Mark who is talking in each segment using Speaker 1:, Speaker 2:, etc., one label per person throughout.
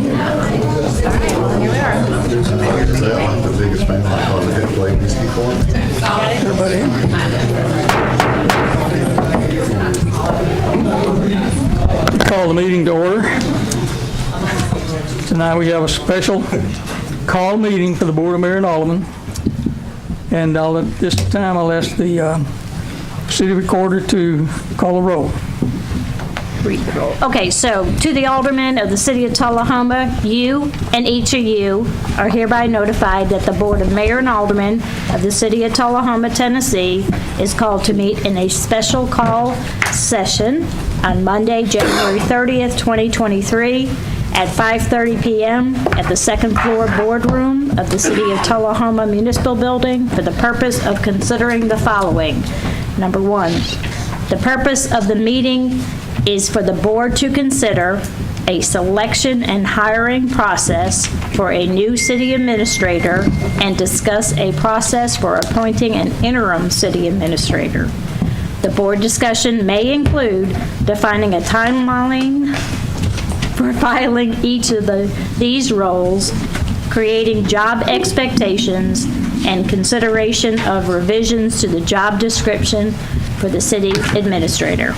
Speaker 1: good.
Speaker 2: I'm the biggest fan. I call it head play whiskey for
Speaker 1: Everybody. Call the meeting to order. Tonight we have a special call meeting for the Board of Mayor and Aldermen. And at this time I'll ask the city recorder to call the roll.
Speaker 3: Read the roll. Okay, so to the aldermen of the city of Tullahoma, you and each of you are hereby notified that the Board of Mayor and Aldermen of the city of Tullahoma, Tennessee is called to meet in a special call session on Monday, January 30th, 2023 at 5:30 p.m. at the second floor boardroom of the city of Tullahoma Municipal Building for the purpose of considering the following. Number one, the purpose of the meeting is for the board to consider a selection and hiring process for a new city administrator and discuss a process for appointing an interim city administrator. The board discussion may include defining a timeline for filing each of these roles, creating job expectations, and consideration of revisions to the job description for the city administrator.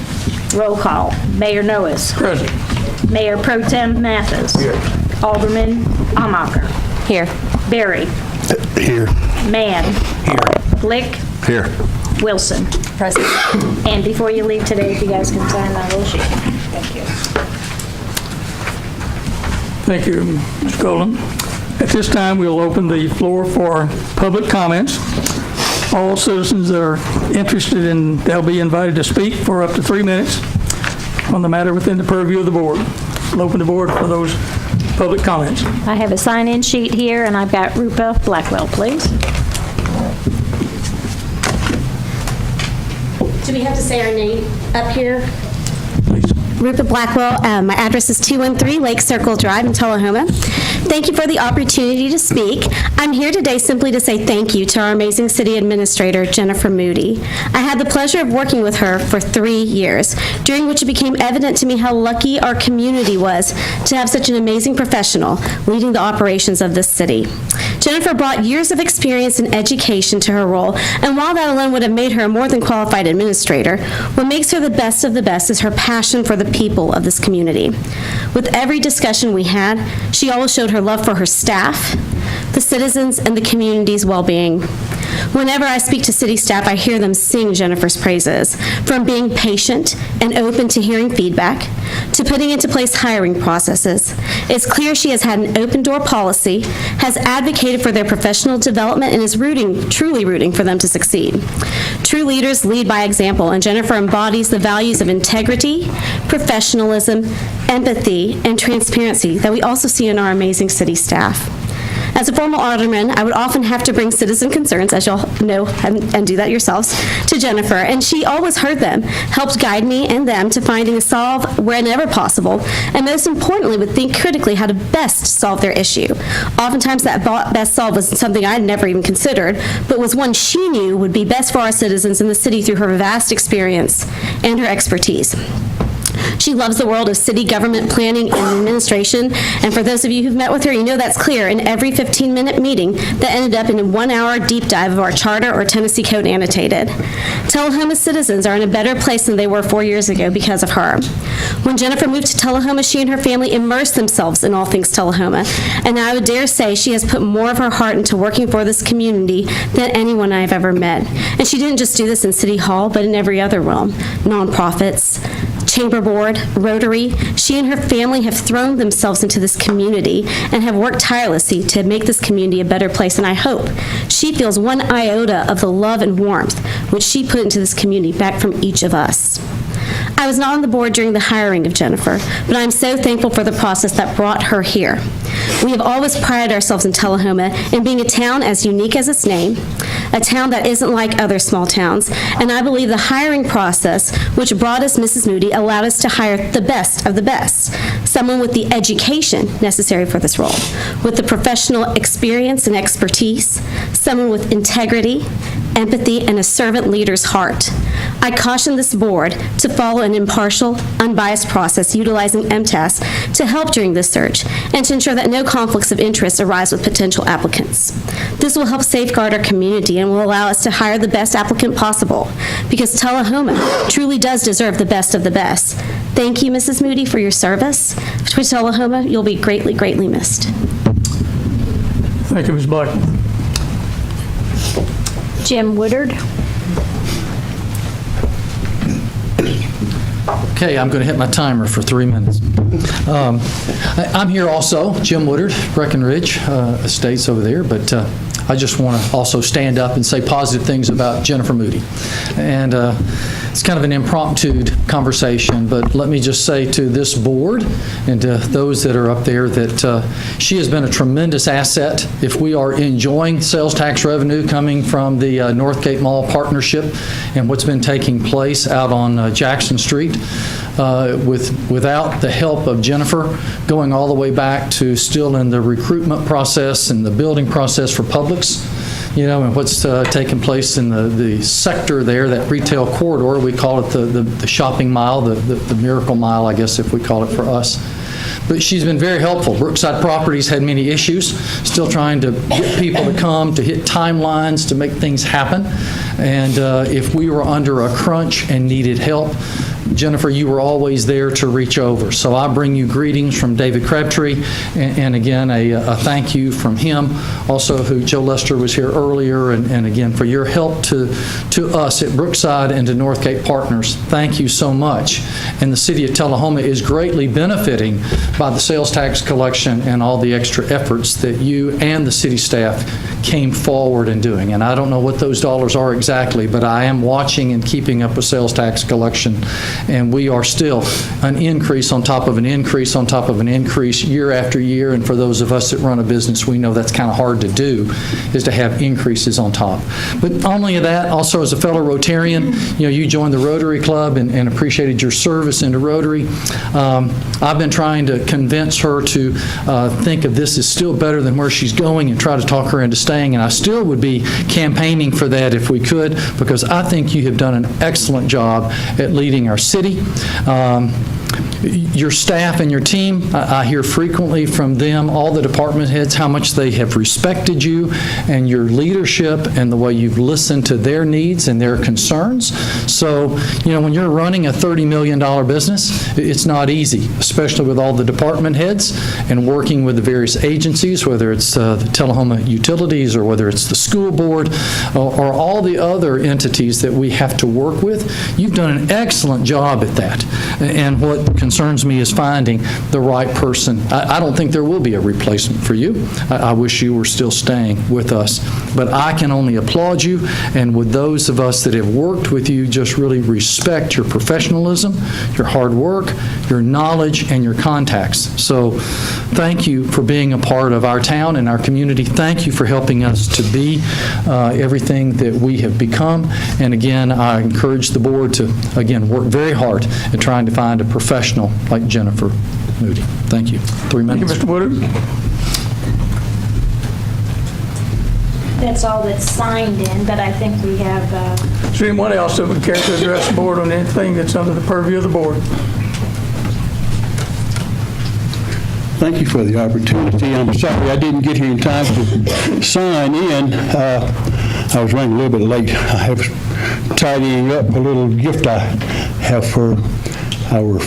Speaker 3: Roll call. Mayor Noes.
Speaker 1: Present.
Speaker 3: Mayor Pro Tem Mathis.
Speaker 1: Here.
Speaker 3: Alderman Amacher.
Speaker 4: Here.
Speaker 3: Berry.
Speaker 2: Here.
Speaker 3: Mann.
Speaker 1: Here.
Speaker 3: Blick.
Speaker 2: Here.
Speaker 3: Wilson.
Speaker 4: Present.
Speaker 3: And before you leave today, if you guys can sign that little sheet. Thank you.
Speaker 1: Thank you, Mr. Golden. At this time, we'll open the floor for public comments. All citizens that are interested they'll be invited to speak for up to 3 minutes on the matter within the purview of the board. We'll open the board for those public comments.
Speaker 3: I have a sign-in sheet here, and I've got Rupa Blackwell, please.
Speaker 5: Do we have to say our name up here?
Speaker 1: Please.
Speaker 5: Rupa Blackwell. My address is 213 Lake Circle Drive in Tullahoma. Thank you for the opportunity to speak. I'm here today simply to say thank you to our amazing city administrator, Jennifer Moody. I had the pleasure of working with her for 3 years, during which it became evident to me how lucky our community was to have such an amazing professional leading the operations of this city. Jennifer brought years of experience and education to her role, and while that alone would have made her a more than qualified administrator, what makes her the best of the best is her passion for the people of this community. With every discussion we had, she always showed her love for her staff, the citizens, and the community's well-being. Whenever I speak to city staff, I hear them sing Jennifer's praises, from being patient and open to hearing feedback, to putting into place hiring processes. It's clear she has had an open-door policy, has advocated for their professional development, and is truly rooting for them to succeed. True leaders lead by example, and Jennifer embodies the values of integrity, professionalism, empathy, and transparency that we also see in our amazing city staff. As a former alderman, I would often have to bring citizen concerns, as y'all know and do that yourselves, to Jennifer, and she always heard them, helped guide me and them to finding a solve whenever possible, and most importantly, would think critically how to best solve their issue. Oftentimes that best solve was something I'd never even considered, but was one she knew would be best for our citizens in the city through her vast experience and her expertise. She loves the world of city government planning and administration, and for those of you who've met with her, you know that's clear in every 15-minute meeting that ended up in a 1-hour deep dive of our charter or Tennessee Code annotated. Tullahoma citizens are in a better place than they were 4 years ago because of her. When Jennifer moved to Tullahoma, she and her family immersed themselves in all things Tullahoma, and I would dare say she has put more of her heart into working for this community than anyone I've ever met. And she didn't just do this in City Hall, but in every other realm. Nonprofits, Chamber Board, Rotary. She and her family have thrown themselves into this community and have worked tirelessly to make this community a better place, and I hope she feels one iota of the love and warmth which she put into this community back from each of us. I was not on the board during the hiring of Jennifer, but I'm so thankful for the process that brought her here. We have always prided ourselves in Tullahoma in being a town as unique as its name, a town that isn't like other small towns, and I believe the hiring process which brought us Mrs. Moody allowed us to hire the best of the best, someone with the education necessary for this role, with the professional experience and expertise, someone with integrity, empathy, and a servant leader's heart. I caution this board to follow an impartial, unbiased process utilizing MTAS to help during this search and to ensure that no conflicts of interest arise with potential applicants. This will help safeguard our community and will allow us to hire the best applicant possible because Tullahoma truly does deserve the best of the best. Thank you, Mrs. Moody, for your service. To Tullahoma, you'll be greatly, greatly missed.
Speaker 1: Thank you, Ms. Black.
Speaker 3: Jim Woodard.
Speaker 4: Okay, I'm going to hit my timer for 3 minutes. I'm here also, Jim Woodard, Breckenridge Estates over there, but I just want to also stand up and say positive things about Jennifer Moody. And it's kind of an impromptu conversation, but let me just say to this board and to those that are up there that she has been a tremendous asset. If we are enjoying sales tax revenue coming from the Northgate Mall partnership and what's been taking place out on Jackson Street, without the help of Jennifer, going all the way back to still in the recruitment process and the building process for Publix, and what's taking place in the sector there, that retail corridor, we call it the shopping mile, the miracle mile, I guess, if we call it for us. But she's been very helpful. Brookside Properties had many issues, still trying to get people to come, to hit timelines, to make things happen. And if we were under a crunch and needed help, Jennifer, you were always there to reach over. So I bring you greetings from David Crabtree, and again, a thank you from him. Also, who Joe Lester was here earlier, and again, for your help to us at Brookside and to Northgate Partners. Thank you so much. And the city of Tullahoma is greatly benefiting by the sales tax collection and all the extra efforts that you and the city staff came forward in doing. And I don't know what those dollars are exactly, but I am watching and keeping up with sales tax collection. And we are still an increase on top of an increase on top of an increase year after year. And for those of us that run a business, we know that's kind of hard to do, is to have increases on top. But not only that, also as a fellow Rotarian, you joined the Rotary Club and appreciated your service into Rotary. I've been trying to convince her to think of this as still better than where she's going and try to talk her into staying. And I still would be campaigning for that if we could, because I think you have done an excellent job at leading our city. Your staff and your team, I hear frequently from them, all the department heads, how much they have respected you and your leadership and the way you've listened to their needs and their concerns. So, when you're running a $30 million business, it's not easy, especially with all the department heads and working with the various agencies, whether it's the Tullahoma Utilities or whether it's the school board or all the other entities that we have to work with. You've done an excellent job at that. And what concerns me is finding the right person. I don't think there will be a replacement for you. I wish you were still staying with us. But I can only applaud you, and with those of us that have worked with you, just really respect your professionalism, your hard work, your knowledge, and your contacts. So thank you for being a part of our town and our community. Thank you for helping us to be everything that we have become. And again, I encourage the board to, again, work very hard at trying to find a professional like Jennifer Moody. Thank you. 3 minutes.
Speaker 1: Thank you, Mr. Woodard.
Speaker 3: That's all that's signed in, but I think we have...
Speaker 1: Is there anyone else that would care to address the board on anything that's under the purview of the board?
Speaker 6: Thank you for the opportunity. I'm sorry I didn't get here in time to sign in. I was running a little bit late. I have tidying up a little gift I have for our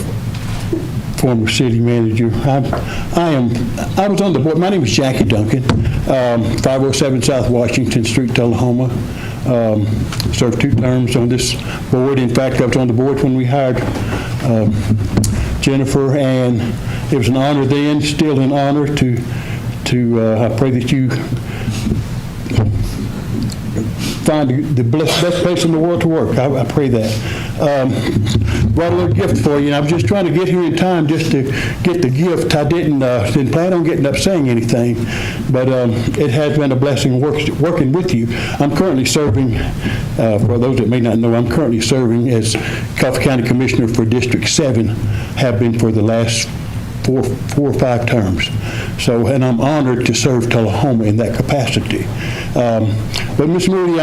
Speaker 6: former city manager. I was on the board. My name is Jackie Duncan, 507 South Washington Street, Tullahoma. Served 2 terms on this board. In fact, I was on the board when we hired Jennifer, and it was an honor then, still an honor to I pray that you find the best place in the world to work. I pray that. Brought a little gift for you, and I was just trying to get here in time just to get the gift. I didn't plan on getting up saying anything, but it has been a blessing working with you. I'm currently serving, for those that may not know, I'm currently serving as Coffee County Commissioner for District 7, have been for the last four or five terms. So, and I'm honored to serve Tullahoma in that capacity. But Ms. Moody,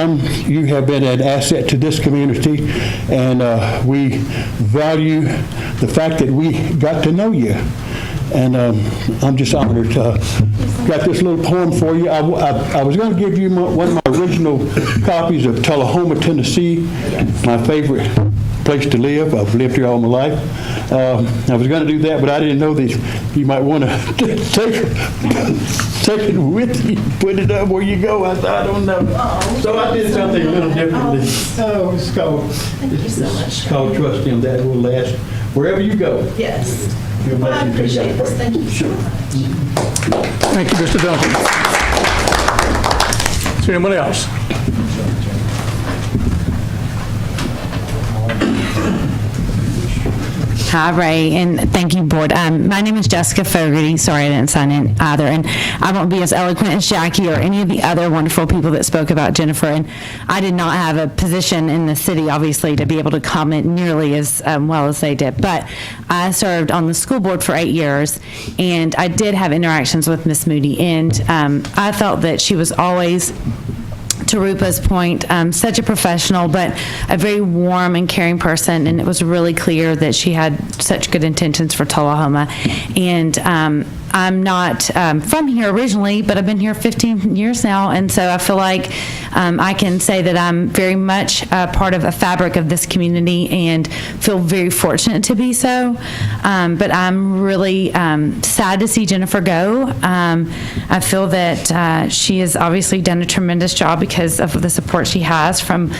Speaker 6: you have been an asset to this community, and we value the fact that we got to know you. And I'm just honored to got this little poem for you. I was going to give you one of my original copies of Tullahoma, Tennessee, my favorite place to live. I've lived here all my life. I was going to do that, but I didn't know that you might want to take it with you, put it up where you go. I don't know. So I did something a little differently. It's called Trust Him. That will last wherever you go.
Speaker 7: Yes.
Speaker 6: You're
Speaker 7: Well, I
Speaker 6: welcome to
Speaker 7: appreciate
Speaker 6: that.
Speaker 7: this. Thank you so much.
Speaker 1: Thank you, Mr. Duncan. Is there anyone else?
Speaker 8: Hi, Ray, and thank you, Board. My name is Jessica Fogarty. Sorry I didn't sign in either, and I won't be as eloquent as Jackie or any of the other wonderful people that spoke about Jennifer, and I did not have a position in the city, obviously, to be able to comment nearly as well as they did, but I served on the school board for 8 years, and I did have interactions with Miss Moody, and I felt that she was always, to Rupa's point, such a professional, but a very warm and caring person, and it was really clear that she had such good intentions for Tullahoma. And I'm not from here originally, but I've been here 15 years now, and so I feel like I can say that I'm very much a part of a fabric of this community and feel very fortunate to be so. But I'm really sad to see Jennifer go. I feel that she has obviously done a tremendous job because of the support she has from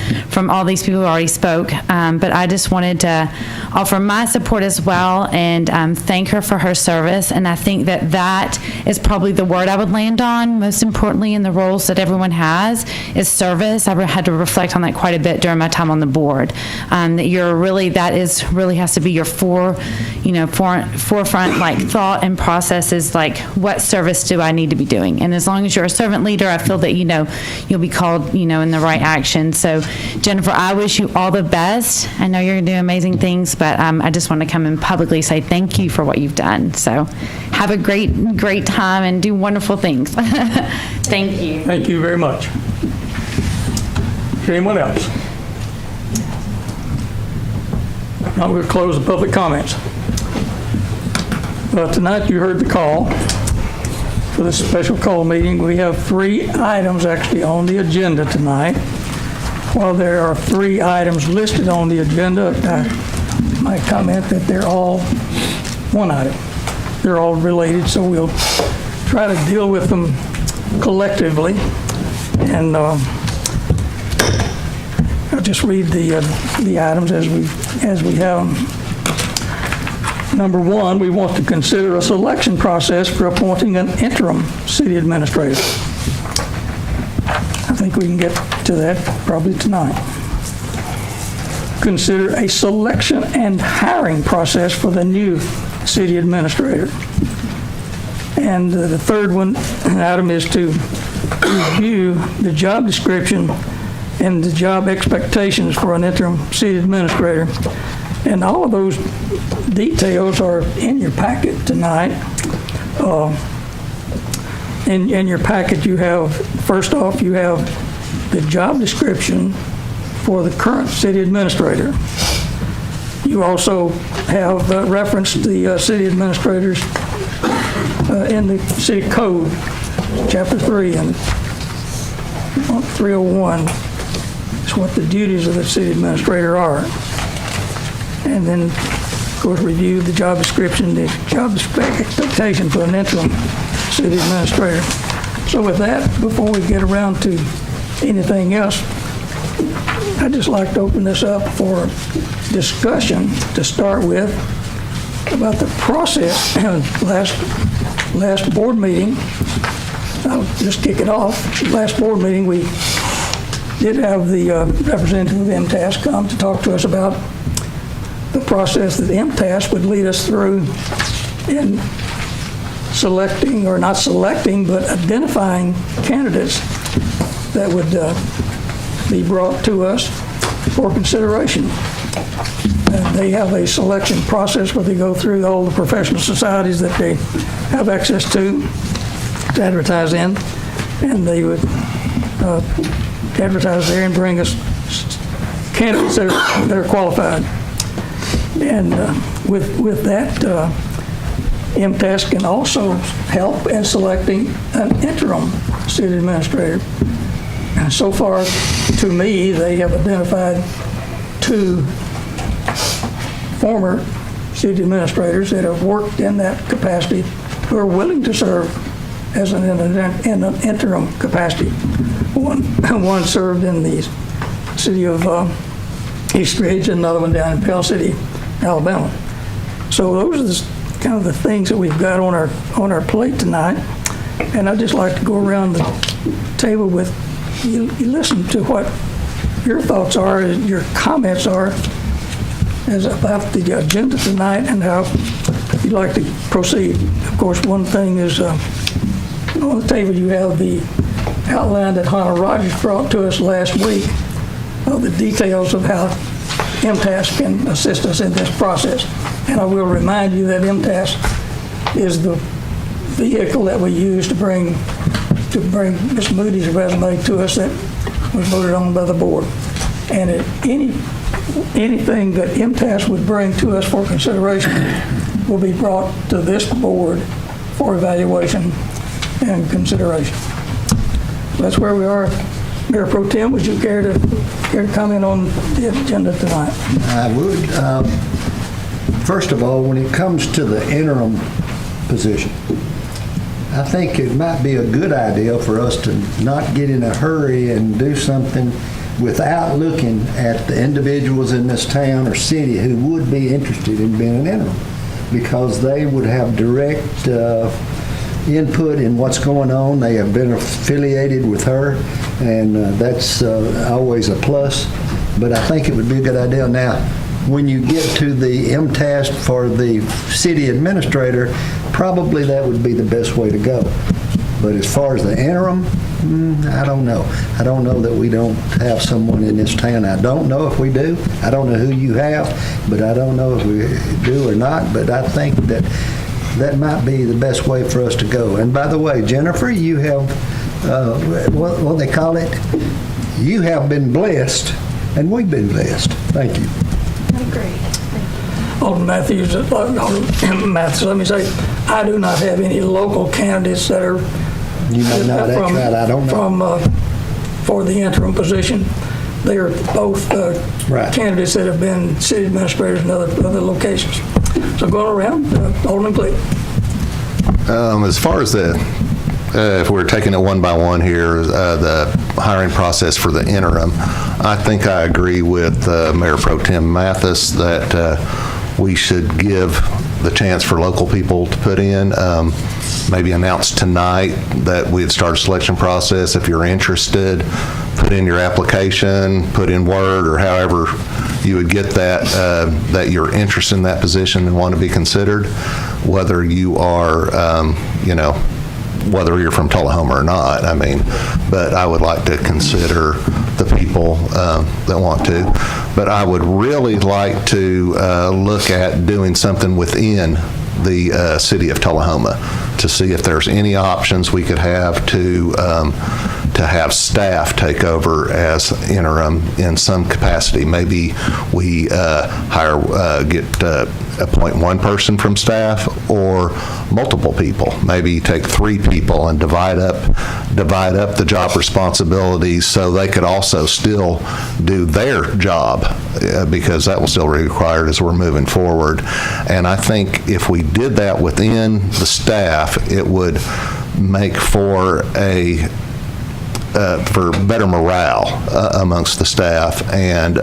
Speaker 8: all these people who already spoke. But I just wanted to offer my support as well and thank her for her service. And I think that is probably the word I would land on. Most importantly, in the roles that everyone has, is service. I had to reflect on that quite a bit during my time on the board. That you're really has to be your forefront like thought and process is like, what service do I need to be doing? And as long as you're a servant leader, I feel that you'll be called in the right action. So Jennifer, I wish you all the best. I know you're going to do amazing things, but I just want to come and publicly say thank you for what you've done. So have a great time and do wonderful things. Thank you.
Speaker 1: Thank you very much. Is there anyone else? Now we'll close the public comments. Tonight you heard the call for this special call meeting. We have 3 items actually on the agenda tonight. While there are 3 items listed on the agenda, I might comment that they're all one item. They're all related, so we'll try to deal with them collectively. And I'll just read the items as we have them. Number 1, we want to consider a selection process for appointing an interim city administrator. I think we can get to that probably tonight. Consider a selection and hiring process for the new city administrator. And the third item is to review the job description and the job expectations for an interim city administrator. And all of those details are in your packet tonight. In your packet you have, first off, you have the job description for the current city administrator. You also have referenced the city administrators in the city code, chapter 3 and 301. It's what the duties of the city administrator are. And then, of course, review the job description, the job expectation for an interim city administrator. So with that, before we get around to anything else, I'd just like to open this up for discussion to start with about the process. Last board meeting, I'll just kick it off. Last board meeting, we did have the representative of MTAS come to talk to us about the process that MTAS would lead us through in selecting, or not selecting, but identifying candidates that would be brought to us for consideration. And they have a selection process where they go through all the professional societies that they have access to advertise in, and they would advertise there and bring us candidates that are qualified. And with that, MTAS can also help in selecting an interim city administrator. And so far, to me, they have identified 2 former city administrators that have worked in that capacity who are willing to serve as in an interim capacity. One served in the city of East Ridge, and another one down in Pell City, Alabama. So those are kind of the things that we've got on our plate tonight. And I'd just like to go around the table with you, listen to what your thoughts are, your comments are as about the agenda tonight and how you'd like to proceed. Of course, one thing is on the table you have the outline that Hannah Rogers brought to us last week of the details of how MTAS can assist us in this process. And I will remind you that MTAS is the vehicle that we use to bring Ms. Moody's resume to us that was voted on by the board. And anything that MTAS would bring to us for consideration will be brought to this board for evaluation and consideration. That's where we are. Mayor Pro Tem, would you care to comment on the agenda tonight?
Speaker 7: I would. First of all, when it comes to the interim position, I think it might be a good idea for us to not get in a hurry and do something without looking at the individuals in this town or city who would be interested in being an interim, because they would have direct input in what's going on. They have been affiliated with her, and that's always a plus. But I think it would be a good idea. Now, when you get to the MTAS for the city administrator, probably that would be the best way to go. But as far as the interim, I don't know. I don't know that we don't have someone in this town. I don't know if we do. I don't know who you have, but I don't know if we do or not. But I think that that might be the best way for us to go. And by the way, Jennifer, you have, what they call it? You have been blessed, and we've been blessed. Thank you.
Speaker 1: Alderman Matthews, let me say, I do not have any local candidates that are
Speaker 7: You may know, that's right, I don't know.
Speaker 1: for the interim position. They are both
Speaker 7: Right.
Speaker 1: candidates that have been city administrators in other locations. So going around, Alderman, please.
Speaker 2: As far as if we're taking it one by one here, the hiring process for the interim, I think I agree with Mayor Pro Tem Mathis that we should give the chance for local people to put in. Maybe announce tonight that we'd start a selection process. If you're interested, put in your application, put in Word or however you would get that, that you're interested in that position and want to be considered, whether you are, whether you're from Tullahoma or not, I mean, but I would like to consider the people that want to. But I would really like to look at doing something within the city of Tullahoma to see if there's any options we could have to have staff take over as interim in some capacity. Maybe we appoint one person from staff or multiple people. Maybe take 3 people and divide up the job responsibilities so they could also still do their job, because that will still be required as we're moving forward. And I think if we did that within the staff, it would make for better morale amongst the staff and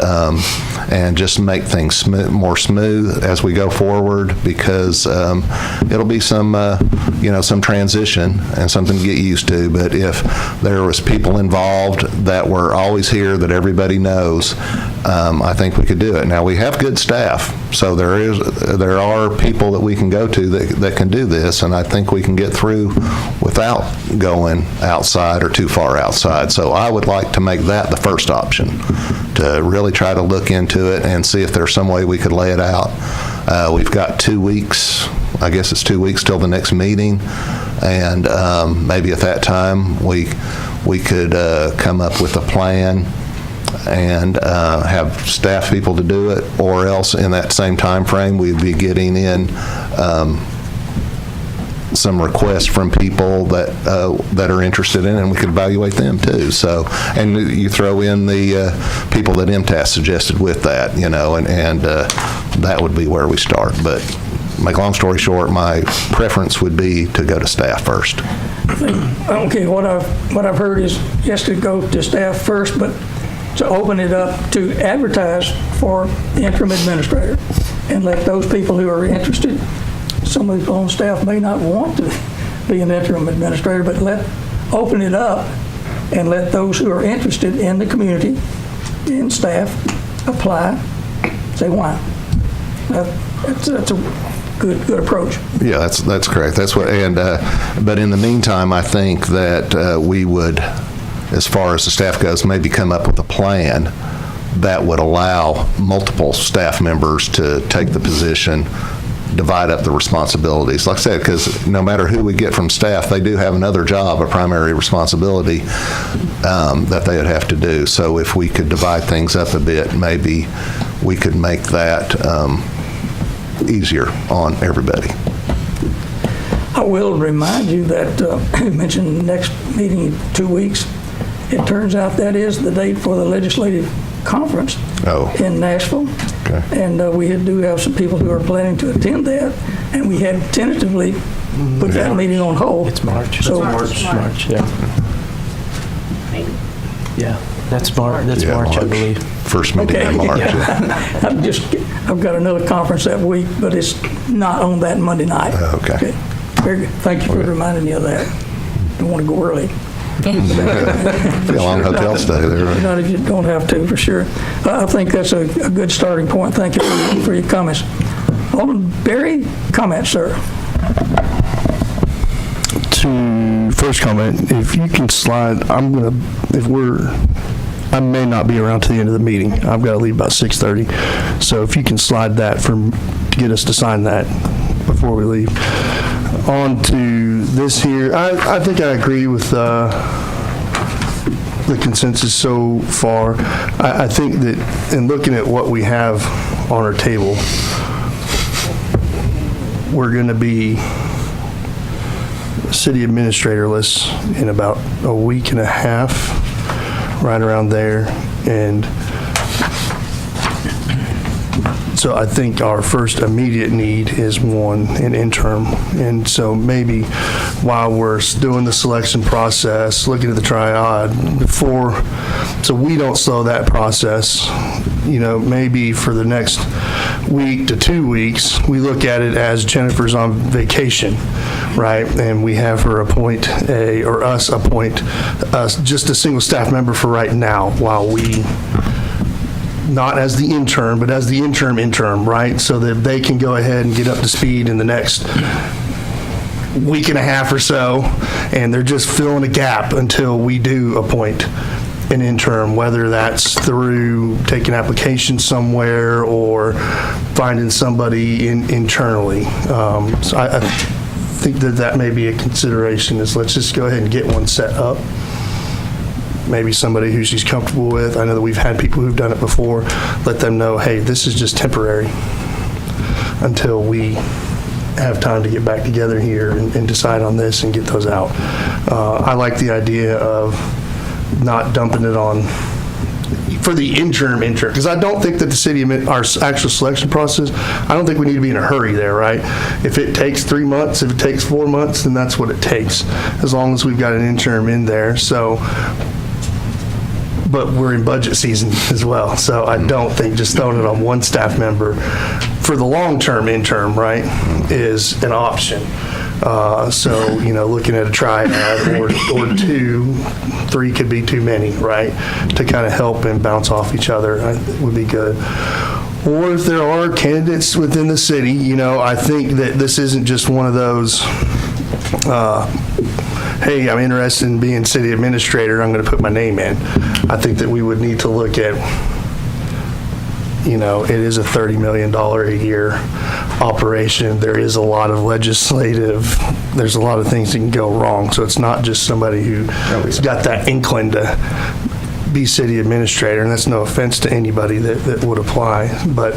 Speaker 2: just make things more smooth as we go forward, because it'll be some transition and something to get used to. But if there was people involved that were always here that everybody knows, I think we could do it. Now, we have good staff, so there are people that we can go to that can do this, and I think we can get through without going outside or too far outside. So I would like to make that the first option, to really try to look into it and see if there's some way we could lay it out. We've got 2 weeks, I guess it's 2 weeks till the next meeting, and maybe at that time we we could come up with a plan and have staff people to do it, or else in that same time frame, we'd be getting in some requests from people that are interested in it, and we could evaluate them too. So, and you throw in the people that MTAS suggested with that, and that would be where we start. But make a long story short, my preference would be to go to staff first.
Speaker 1: Okay, what I've heard is yes, to go to staff first, but to open it up to advertise for the interim administrator and let those people who are interested, some of the people on staff may not want to be an interim administrator, but open it up and let those who are interested in the community, in staff, apply, say why. That's a good approach.
Speaker 2: Yeah, that's correct. That's what. And but in the meantime, I think that we would, as far as the staff goes, maybe come up with a plan that would allow multiple staff members to take the position, divide up the responsibilities. Like I said, because no matter who we get from staff, they do have another job, a primary responsibility that they would have to do. So if we could divide things up a bit, maybe we could make that easier on everybody.
Speaker 1: I will remind you that you mentioned next meeting in 2 weeks. It turns out that is the date for the legislative conference in Nashville.
Speaker 2: Okay.
Speaker 1: And we do have some people who are planning to attend that, and we had tentatively put that meeting on hold.
Speaker 9: It's March.
Speaker 1: So
Speaker 9: March, yeah. Yeah, that's March, I believe.
Speaker 2: First meeting in March.
Speaker 1: Yeah. I've got another conference that week, but it's not on that Monday night.
Speaker 2: Okay.
Speaker 1: Very good. Thank you for reminding me of that. Don't want to go early.
Speaker 2: Be a long hotel stay there. Right?
Speaker 1: Not if you don't have to, for sure. I think that's a good starting point. Thank you for your comments. Alderman Berry, comments, sir.
Speaker 10: To first comment, if you can slide, I may not be around to the end of the meeting. I've got to leave about 6:30. So if you can slide that to get us to sign that before we leave. On to this here, I think I agree with the consensus so far. I think that in looking at what we have on our table, we're going to be city administratorless in about a week and a half, right around there. And so I think our first immediate need is an interim. And so maybe while we're doing the selection process, looking at the triad so we don't slow that process, maybe for the next week to 2 weeks, we look at it as Jennifer's on vacation, right? And we have her appoint just a single staff member for right now while we, not as the intern, but as the interim, right? So that they can go ahead and get up to speed in the next week and a half or so, and they're just filling a gap until we do appoint an interim, whether that's through taking applications somewhere or finding somebody internally. So I think that may be a consideration, is let's just go ahead and get one set up. Maybe somebody who she's comfortable with. I know that we've had people who've done it before. Let them know, hey, this is just temporary until we have time to get back together here and decide on this and get those out. I like the idea of not dumping it on for the interim, because I don't think that the city, our actual selection process, I don't think we need to be in a hurry there, right? If it takes 3 months, if it takes 4 months, then that's what it takes, as long as we've got an interim in there. So, but we're in budget season as well, so I don't think just throwing it on one staff member for the long-term interim, right, is an option. So, looking at a triad or 2, 3 could be too many, right, to kind of help and bounce off each other would be good. Or if there are candidates within the city, I think that this isn't just one of those, hey, I'm interested in being city administrator, I'm going to put my name in. I think that we would need to look at it is a $30 million a year operation. There is a lot of there's a lot of things that can go wrong. So it's not just somebody who's got that inkling to be city administrator, and that's no offense to anybody that would apply, but,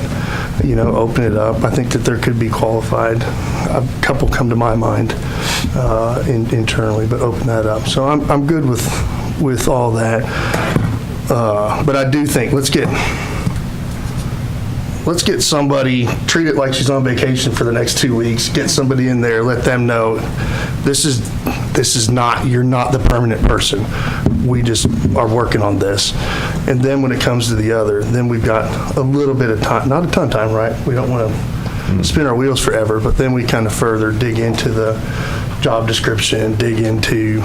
Speaker 10: open it up. I think that there could be qualified, a couple come to my mind internally, but open that up. So I'm good with all that. But I do think, let's get somebody, treat it like she's on vacation for the next 2 weeks, get somebody in there, let them know, you're not the permanent person. We just are working on this. And then when it comes to the other, then we've got a little bit of time, not a ton of time, right? We don't want to spin our wheels forever, but then we kind of further dig into the job description, dig into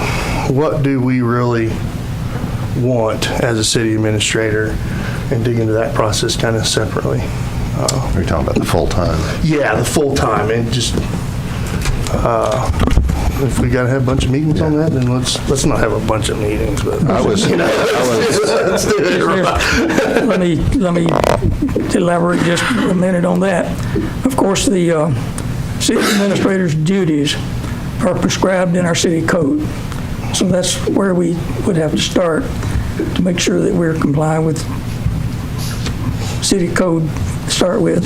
Speaker 10: what do we really want as a city administrator, and dig into that process kind of separately.
Speaker 2: You're talking about the full-time?
Speaker 10: Yeah, the full-time, and just, if we got to have a bunch of meetings on that, then let's not have a bunch of meetings, but. Let's do it right.
Speaker 1: Let me elaborate just a minute on that. Of course, the city administrator's duties are prescribed in our city code. So that's where we would have to start to make sure that we're complying with city code to start with.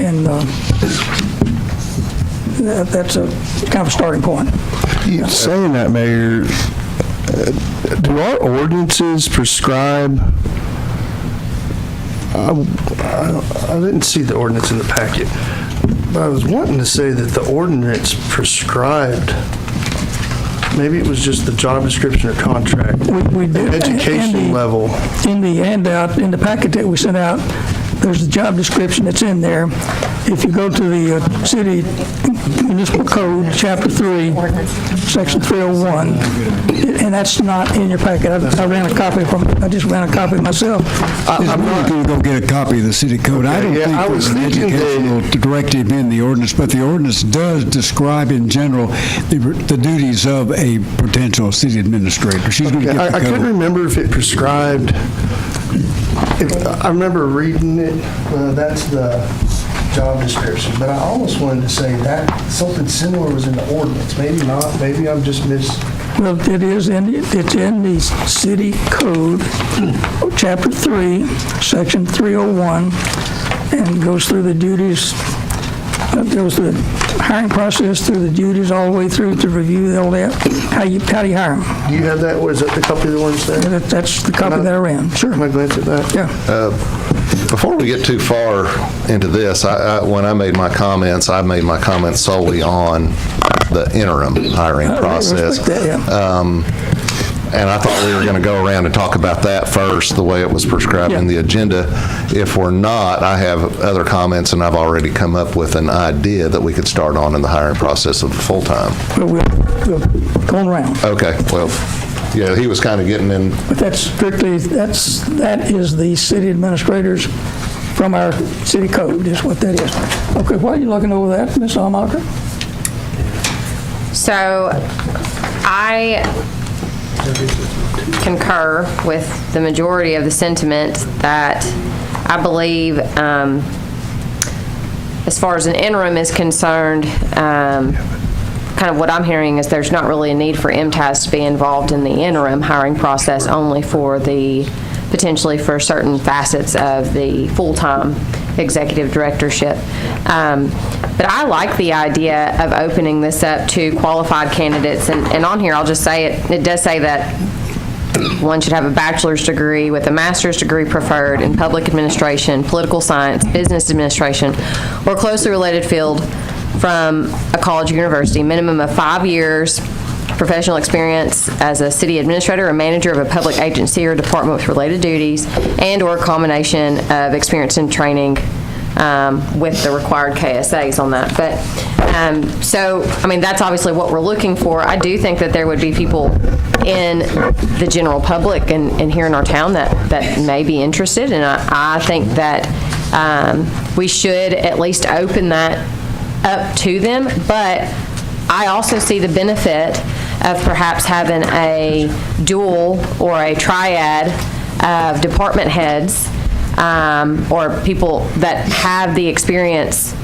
Speaker 1: And that's a kind of a starting point.
Speaker 10: Saying that, Mayor, do our ordinances prescribe? I didn't see the ordinance in the packet, but I was wanting to say that the ordinance prescribed, maybe it was just the job description or contract,
Speaker 1: We did.
Speaker 10: education level.
Speaker 1: In the handout, in the packet that we sent out, there's the job description that's in there. If you go to the city municipal code, chapter 3, section 301, and that's not in your packet. I just ran a copy myself.
Speaker 11: I'm not going to go get a copy of the city code. I don't think there's an educational directive in the ordinance, but the ordinance does describe in general the duties of a potential city administrator. She's going to get the code.
Speaker 10: I couldn't remember if it prescribed. I remember reading it. That's the job description, but I almost wanted to say that something similar was in the ordinance. Maybe not. Maybe I'm just
Speaker 1: Well, it's in the city code, chapter 3, section 301, and goes through the duties. Goes through the hiring process, through the duties, all the way through to review all that. How do you hire them?
Speaker 10: You have that? Was that the copy of the ordinance there?
Speaker 1: That's the copy that I ran. Sure.
Speaker 10: Can I glance at that?
Speaker 1: Yeah.
Speaker 2: Before we get too far into this, when I made my comments, I made my comments solely on the interim hiring process.
Speaker 1: That, yeah.
Speaker 2: And I thought we were going to go around and talk about that first, the way it was prescribed in the agenda. If we're not, I have other comments, and I've already come up with an idea that we could start on in the hiring process of the full-time.
Speaker 1: But we'll go around.
Speaker 2: Okay, well, yeah, he was kind of getting in.
Speaker 1: But that's strictly, that is the city administrators from our city code, is what that is. Okay, why are you looking over that, Ms. Almacher?
Speaker 12: So I concur with the majority of the sentiment that I believe, as far as an interim is concerned, kind of what I'm hearing is there's not really a need for MTAS to be involved in the interim hiring process, only for potentially for certain facets of the full-time executive directorship. But I like the idea of opening this up to qualified candidates. And on here, I'll just say it does say that one should have a bachelor's degree with a master's degree preferred in public administration, political science, business administration, or closely related field from a college or university, minimum of 5 years professional experience as a city administrator or manager of a public agency or department with related duties, and or a combination of experience and training with the required KSAs on that. But so, I mean, that's obviously what we're looking for. I do think that there would be people in the general public and here in our town that may be interested, and I think that we should at least open that up to them. But I also see the benefit of perhaps having a dual or a triad of department heads or people that have the experience.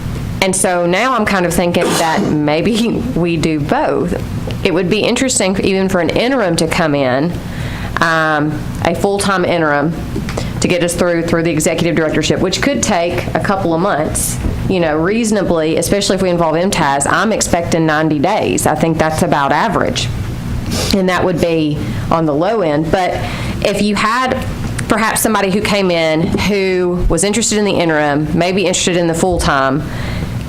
Speaker 12: And so now I'm kind of thinking that maybe we do both. It would be interesting even for an interim to come in, a full-time interim, to get us through the executive directorship, which could take a couple of months, reasonably, especially if we involve MTAS. I'm expecting 90 days. I think that's about average. And that would be on the low end. But if you had perhaps somebody who came in who was interested in the interim, maybe interested in the full-time,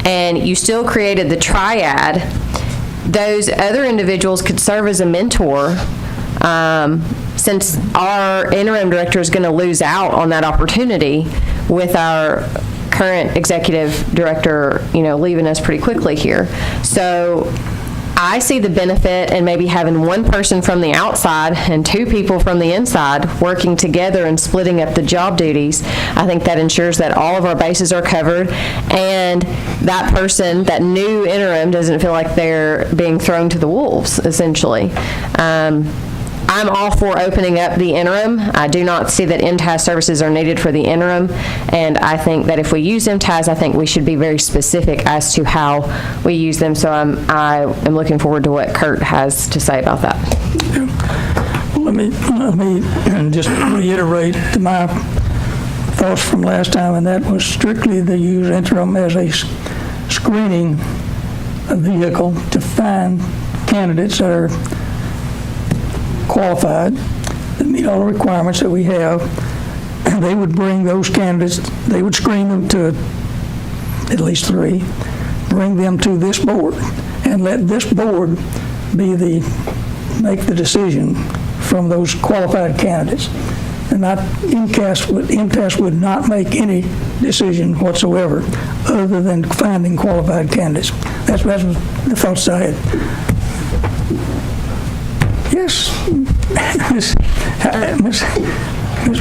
Speaker 12: and you still created the triad, those other individuals could serve as a mentor, since our interim director is going to lose out on that opportunity with our current executive director, leaving us pretty quickly here. So I see the benefit in maybe having one person from the outside and two people from the inside working together and splitting up the job duties. I think that ensures that all of our bases are covered, and that person, that new interim, doesn't feel like they're being thrown to the wolves, essentially. I'm all for opening up the interim. I do not see that MTAS services are needed for the interim, and I think that if we use MTAS, I think we should be very specific as to how we use them. So I am looking forward to what Kurt has to say about that.
Speaker 1: Let me just reiterate my thoughts from last time, and that was strictly to use interim as a screening vehicle to find candidates that are qualified, that meet all the requirements that we have. And they would bring those candidates, they would screen them to at least 3, bring them to this board, and let this board make the decision from those qualified candidates. And MTAS would not make any decision whatsoever other than finding qualified candidates. That's the thoughts I had. Yes, Ms.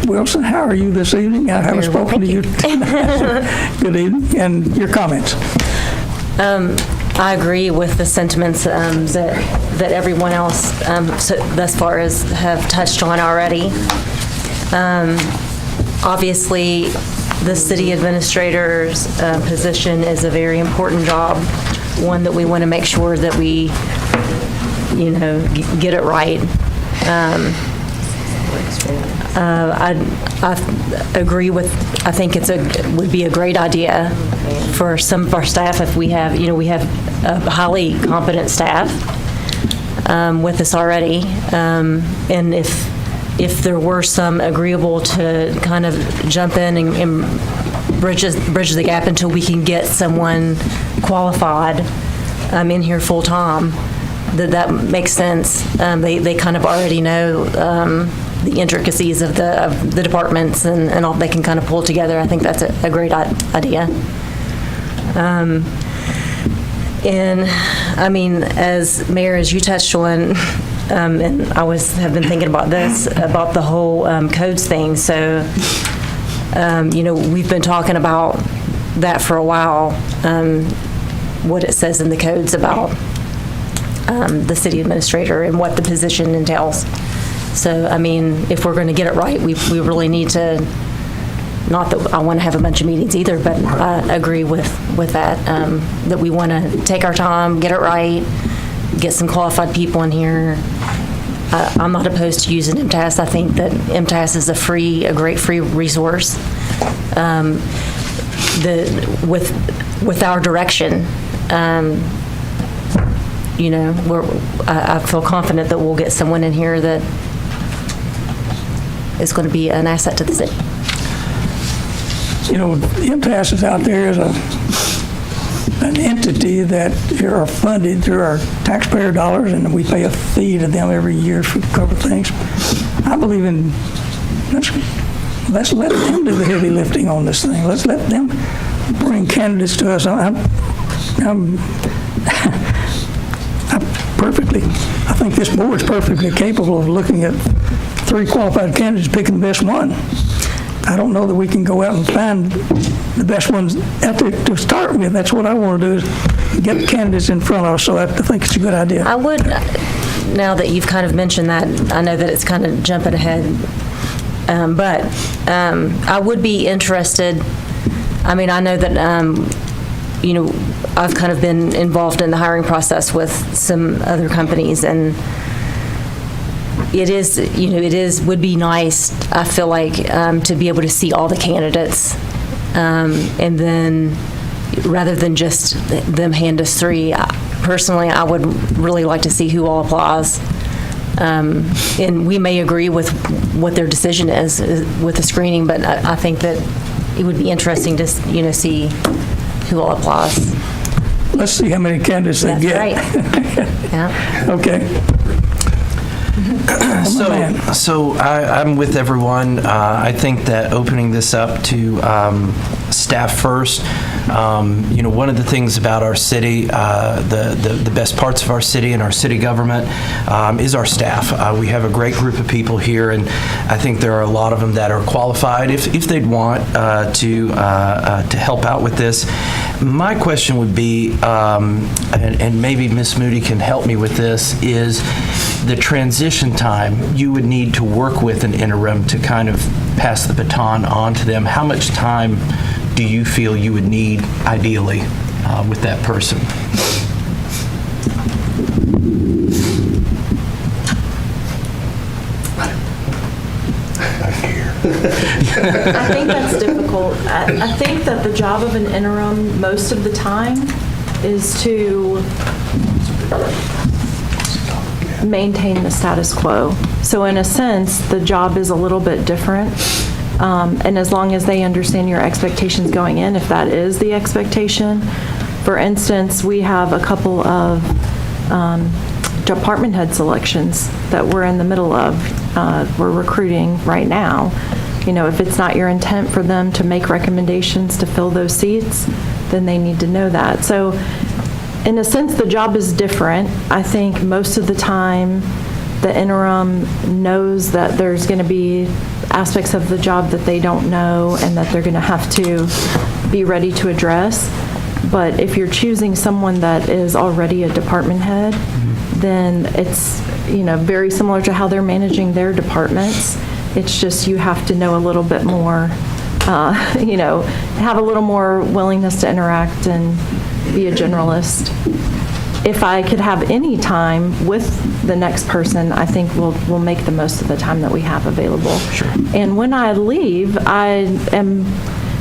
Speaker 1: Wilson, how are you this evening? I haven't spoken to you. Good evening, and your comments.
Speaker 13: I agree with the sentiments that everyone else thus far have touched on already. Obviously, the city administrator's position is a very important job, one that we want to make sure that we get it right. I agree with, I think would be a great idea for some of our staff if we have a highly competent staff with us already. And if there were some agreeable to kind of jump in and bridge the gap until we can get someone qualified in here full time, that makes sense. They kind of already know the intricacies of the departments and all they can kind of pull together. I think that's a great idea. And I mean, as Mayor, as you touched on, and I have been thinking about this, about the whole codes thing. So, we've been talking about that for a while, what it says in the codes about the city administrator and what the position entails. So, I mean, if we're going to get it right, we really need to, not that I want to have a bunch of meetings either, but I agree with that, that we want to take our time, get it right, get some qualified people in here. I'm not opposed to using MTAS. I think that MTAS is a great free resource. With our direction, I feel confident that we'll get someone in here that is going to be an asset to the city.
Speaker 1: MTAS is out there as an entity that are funded through our taxpayer dollars, and we pay a fee to them every year to cover things. I believe in let's let them do the heavy lifting on this thing. Let's let them bring candidates to us. I think this board's perfectly capable of looking at 3 qualified candidates, picking the best one. I don't know that we can go out and find the best ones out there to start with. That's what I want to do, is get the candidates in front of us. So I think it's a good idea.
Speaker 13: I would, now that you've kind of mentioned that, I know that it's kind of jumping ahead But I would be interested, I mean, I know that, you know, I've kind of been involved in the hiring process with some other companies, and it is, you know, would be nice, I feel like, to be able to see all the candidates, and then, rather than just them hand us three, personally, I would really like to see who all applies. And we may agree with what their decision is with the screening, but I think that it would be interesting to, you know, see who all applies.
Speaker 1: Let's see how many candidates they get.
Speaker 13: That's right. Yeah.
Speaker 1: Okay.
Speaker 9: So I'm with everyone. I think that opening this up to staff first, you know, one of the things about our city, the best parts of our city and our city government is our staff. We have a great group of people here, and I think there are a lot of them that are qualified if they'd want to help out with this. My question would be, and maybe Ms. Moody can help me with this, is the transition time you would need to work with an interim to kind of pass the baton on to them. How much time do you feel you would need ideally with that person?
Speaker 14: I think that's difficult. I think that the job of an interim most of the time is to maintain the status quo. So in a sense, the job is a little bit different. And as long as they understand your expectations going in, if that is the expectation. For instance, we have a couple of department head selections that we're in the middle of. We're recruiting right now. You know, if it's not your intent for them to make recommendations to fill those seats, then they need to know that. So in a sense, the job is different. I think most of the time, the interim knows that there's going to be aspects of the job that they don't know and that they're going to have to be ready to address. But if you're choosing someone that is already a department head, then it's, you know, very similar to how they're managing their departments. It's just you have to know a little bit more, you know, have a little more willingness to interact and be a generalist. If I could have any time with the next person, I think we'll make the most of the time that we have available. Sure. And when I leave, I am,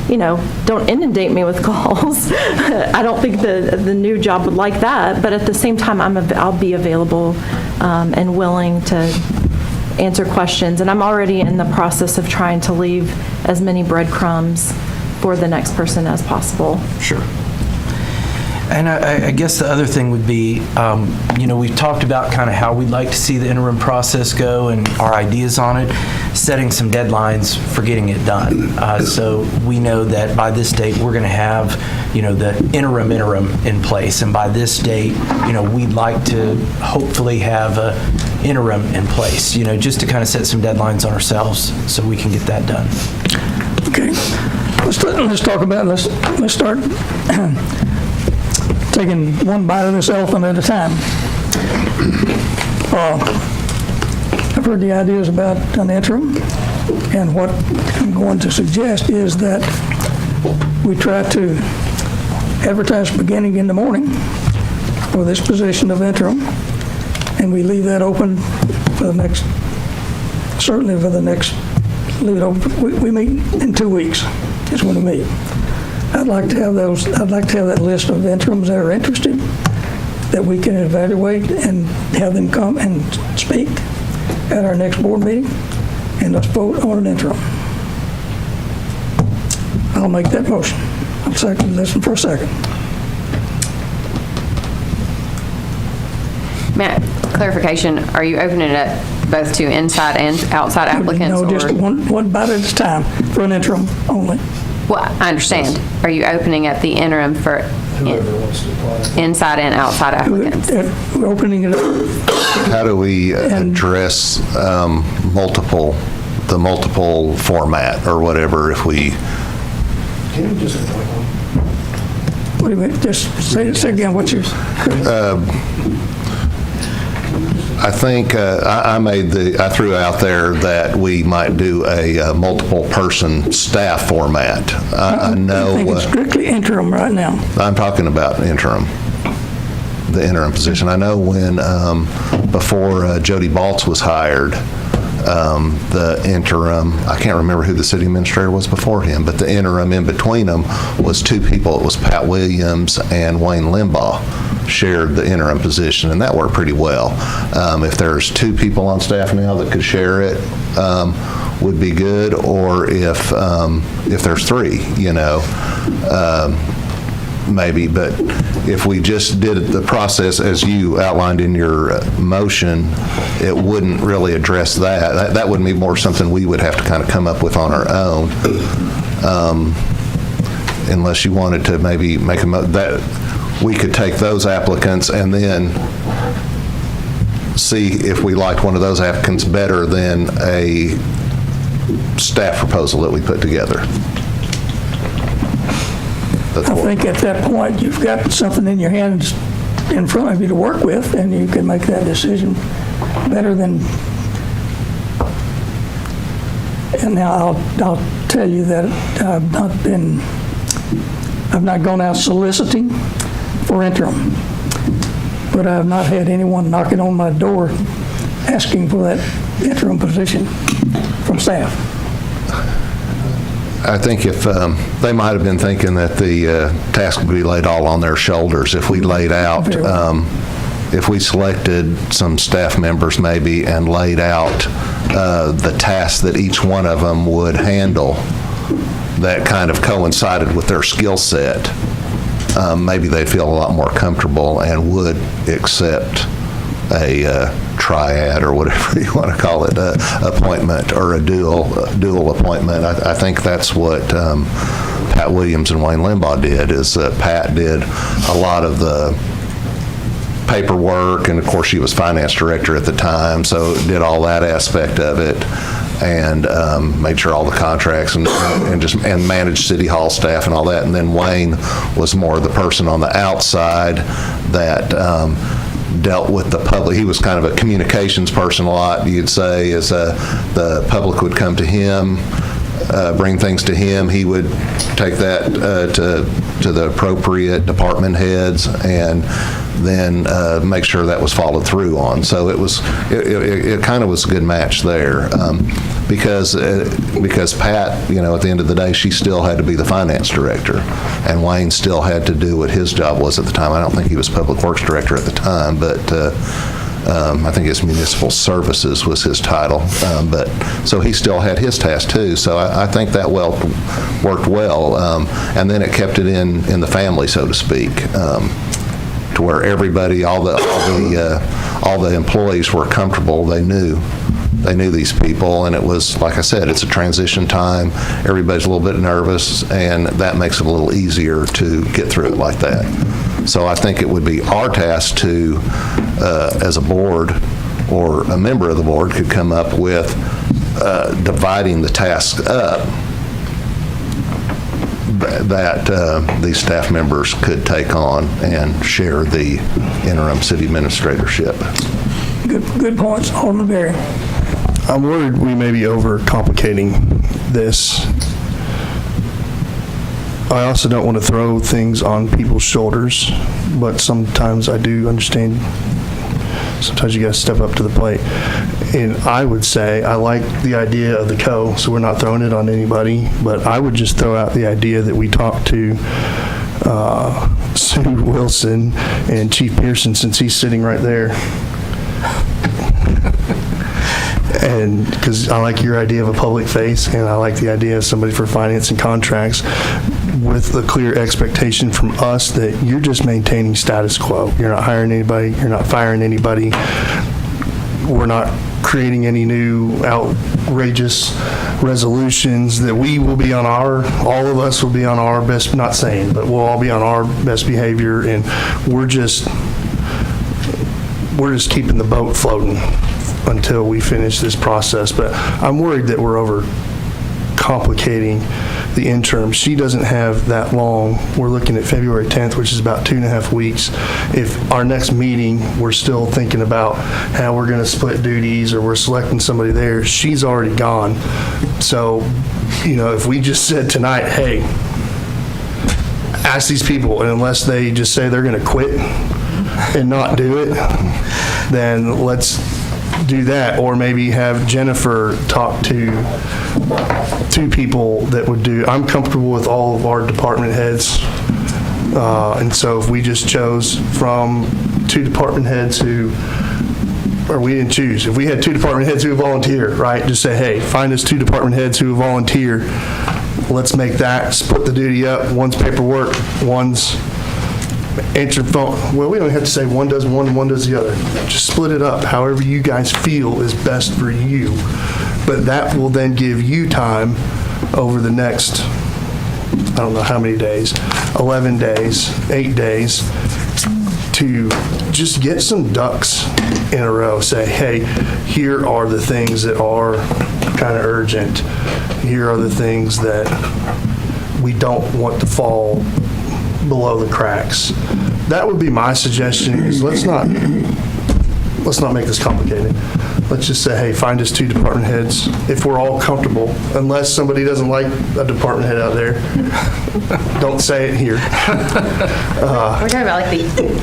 Speaker 14: you know, don't inundate me with calls. I don't think the new job would like that, but at the same time, I'll be available and willing to answer questions. And I'm already in the process of trying to leave as many breadcrumbs for the next person as possible.
Speaker 9: Sure. And I guess the other thing would be, you know, we've talked about kind of how we'd like to see the interim process go and our ideas on it, setting some deadlines for getting it done. So we know that by this date, we're going to have, you know, the interim in place. And by this date, you know, we'd like to hopefully have a interim in place, you know, just to kind of set some deadlines on ourselves so we can get that done.
Speaker 1: Okay. Let's talk about, let's start taking one bite of this elephant at a time. I've heard the ideas about an interim, and what I'm going to suggest is that we try to advertise beginning in the morning for this position of interim, and we leave that open for the next, certainly for the next, leave it open. We meet in 2 weeks is when we meet. I'd like to have that list of interims that are interested, that we can evaluate and have them come and speak at our next board meeting, and let's vote on an interim. I'll make that motion. I'll second, listen for a second.
Speaker 12: Matt, clarification, are you opening it up both to inside and outside applicants?
Speaker 1: No, just one bite at a time for an interim only.
Speaker 12: Well, I understand. Are you opening up the interim for inside and outside applicants?
Speaker 1: We're opening it up.
Speaker 2: How do we address multiple format or whatever if we?
Speaker 10: Can you just
Speaker 1: What do you mean? Just say again, what's your?
Speaker 2: I think I threw out there that we might do a multiple person staff format. I know.
Speaker 1: I think it's strictly interim right now.
Speaker 2: I'm talking about interim, the interim position. I know when, before Jody Baltz was hired, the interim, I can't remember who the city administrator was before him, but the interim in between them was two people. It was Pat Williams and Wayne Limbaugh shared the interim position, and that worked pretty well. If there's two people on staff now that could share it, would be good, or if there's three, maybe. But if we just did the process as you outlined in your motion, it wouldn't really address that. That would be more something we would have to kind of come up with on our own, unless you wanted to maybe make that we could take those applicants and then see if we liked one of those applicants better than a staff proposal that we put together.
Speaker 1: I think at that point, you've got something in your hands in front of you to work with, and you can make that decision better than. And now I'll tell you that I've not gone out soliciting for interim, but I have not had anyone knocking on my door asking for that interim position from staff.
Speaker 2: I think if they might have been thinking that the task would be laid all on their shoulders if we laid out, if we selected some staff members maybe and laid out the tasks that each one of them would handle that kind of coincided with their skill set, maybe they'd feel a lot more comfortable and would accept a triad or whatever you want to call it, appointment or a dual appointment. I think that's what Pat Williams and Wayne Limbaugh did, is Pat did a lot of the paperwork, and of course she was finance director at the time, so did all that aspect of it, and made sure all the contracts and managed city hall staff and all that. And then Wayne was more the person on the outside that dealt with the public. He was kind of a communications person a lot, you'd say, as the public would come to him, bring things to him. He would take that to the appropriate department heads and then make sure that was followed through on. So it kind of was a good match there, because Pat, at the end of the day, she still had to be the finance director, and Wayne still had to do what his job was at the time. I don't think he was public works director at the time, but I think his municipal services was his title. But so he still had his task too. So I think that worked well, and then it kept it in the family, so to speak. To where everybody, all the employees were comfortable. They knew these people, and it was, like I said, it's a transition time. Everybody's a little bit nervous, and that makes it a little easier to get through it like that. So I think it would be our task to, as a board or a member of the board, could come up with dividing the tasks up that these staff members could take on and share the interim city administratorship.
Speaker 1: Good points, Alderman Berry.
Speaker 10: I'm worried we may be overcomplicating this. I also don't want to throw things on people's shoulders, but sometimes I do understand. Sometimes you got to step up to the plate. And I would say I like the idea of the so we're not throwing it on anybody, but I would just throw out the idea that we talk to Sue Wilson and Chief Pearson, since he's sitting right there. And because I like your idea of a public face, and I like the idea of somebody for finance and contracts, with the clear expectation from us that you're just maintaining status quo. You're not hiring anybody, you're not firing anybody, we're not creating any new outrageous resolutions, that we will be on all of us will be on our best, not saying, but we'll all be on our best behavior, and we're just keeping the boat floating until we finish this process. But I'm worried that we're over complicating the interim. She doesn't have that long. We're looking at February 10th, which is about 2.5 weeks. If our next meeting, we're still thinking about how we're going to split duties or we're selecting somebody there, she's already gone. So, if we just said tonight, hey, ask these people, and unless they just say they're going to quit and not do it, then let's do that. Or maybe have Jennifer talk to two people that would do. I'm comfortable with all of our department heads. And so if we just chose from 2 department heads or we didn't choose. If we had 2 department heads who volunteer, right? Just say, hey, find us 2 department heads who volunteer. Let's make that, split the duty up. One's paperwork, one's answer phone. Well, we don't have to say one does one and one does the other. Just split it up however you guys feel is best for you. But that will then give you time over the next, I don't know how many days, 11 days, 8 days, to just get some ducks in a row. Say, hey, here are the things that are kind of urgent. Here are the things that we don't want to fall below the cracks. That would be my suggestion, is let's not make this complicated. Let's just say, hey, find us 2 department heads if we're all comfortable, unless somebody doesn't like a department head out there. Don't say it here.
Speaker 12: Are we talking about like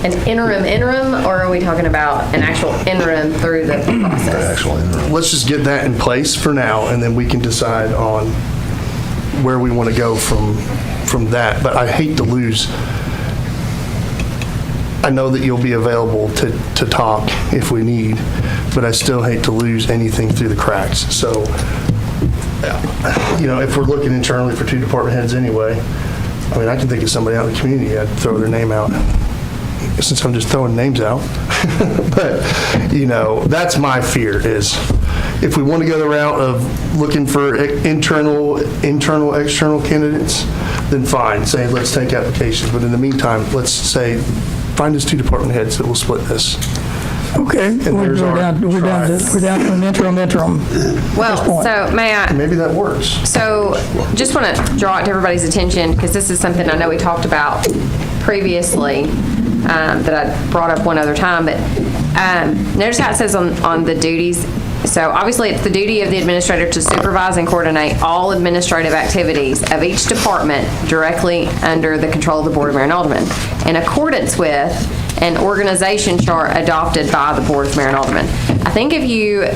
Speaker 12: an interim, or are we talking about an actual interim through the process?
Speaker 10: Let's just get that in place for now, and then we can decide on where we want to go from that. But I hate to lose. I know that you'll be available to talk if we need, but I still hate to lose anything through the cracks. So, if we're looking internally for 2 department heads anyway, I mean, I can think of somebody out in the community, I'd throw their name out, since I'm just throwing names out. But, that's my fear, is if we want to go the route of looking for internal, external candidates, then fine, say, let's take applications. But in the meantime, let's say, find us 2 department heads that will split this.
Speaker 1: Okay, we're down to an interim.
Speaker 12: Well, so may I?
Speaker 10: Maybe that works.
Speaker 12: So just want to draw it to everybody's attention, because this is something I know we talked about previously, that I brought up one other time, but notice how it says on the duties. So obviously it's the duty of the administrator to supervise and coordinate all administrative activities of each department directly under the control of the Board of Mayor and Aldermen, in accordance with an organization chart adopted by the Board of Mayor and Aldermen. I think if you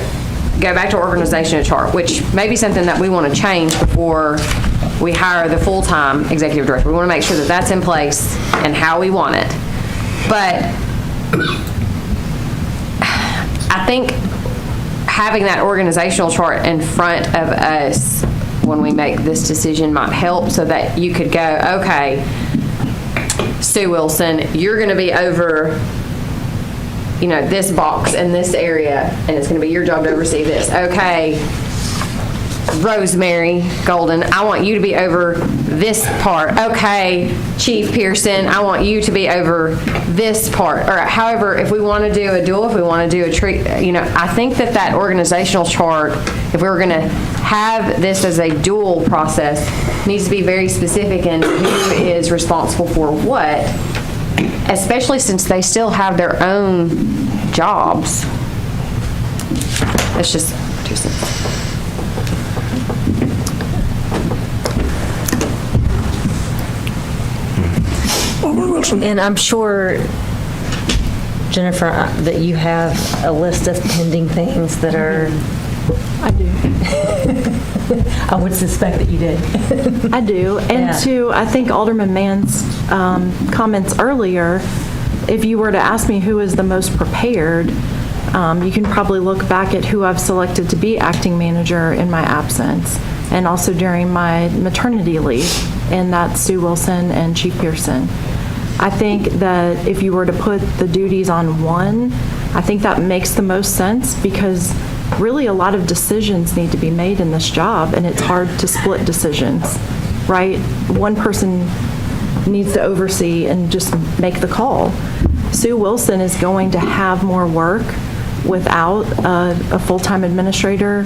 Speaker 12: go back to organizational chart, which may be something that we want to change before we hire the full-time executive director. We want to make sure that that's in place and how we want it. But I think having that organizational chart in front of us when we make this decision might help, so that you could go, okay, Sue Wilson, you're going to be over, this box in this area, and it's going to be your job to oversee this. Okay, Rosemary Golden, I want you to be over this part. Okay, Chief Pearson, I want you to be over this part. Or however, if we want to do a dual, if we want to do a treat, I think that organizational chart, if we were going to have this as a dual process, needs to be very specific in who is responsible for what, especially since they still have their own jobs. That's just 2 cents.
Speaker 13: And I'm sure, Jennifer, that you have a list of pending things that are...
Speaker 14: I do.
Speaker 13: I would suspect that you did.
Speaker 14: I do. And
Speaker 13: Yeah.
Speaker 14: to, I think Alderman Mann's comments earlier, if you were to ask me who is the most prepared, you can probably look back at who I've selected to be acting manager in my absence, and also during my maternity leave, and that's Sue Wilson and Chief Pearson. I think that if you were to put the duties on one, I think that makes the most sense, because really a lot of decisions need to be made in this job, and it's hard to split decisions, right? One person needs to oversee and just make the call. Sue Wilson is going to have more work without a full-time administrator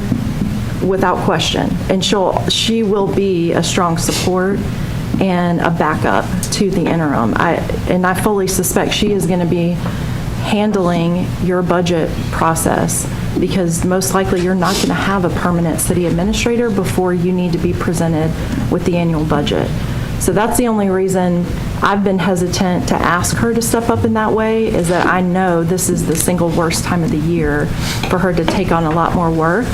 Speaker 14: without question. And she will be a strong support and a backup to the interim. I fully suspect she is going to be handling your budget process, because most likely you're not going to have a permanent city administrator before you need to be presented with the annual budget. So that's the only reason I've been hesitant to ask her to step up in that way, is that I know this is the single worst time of the year for her to take on a lot more work.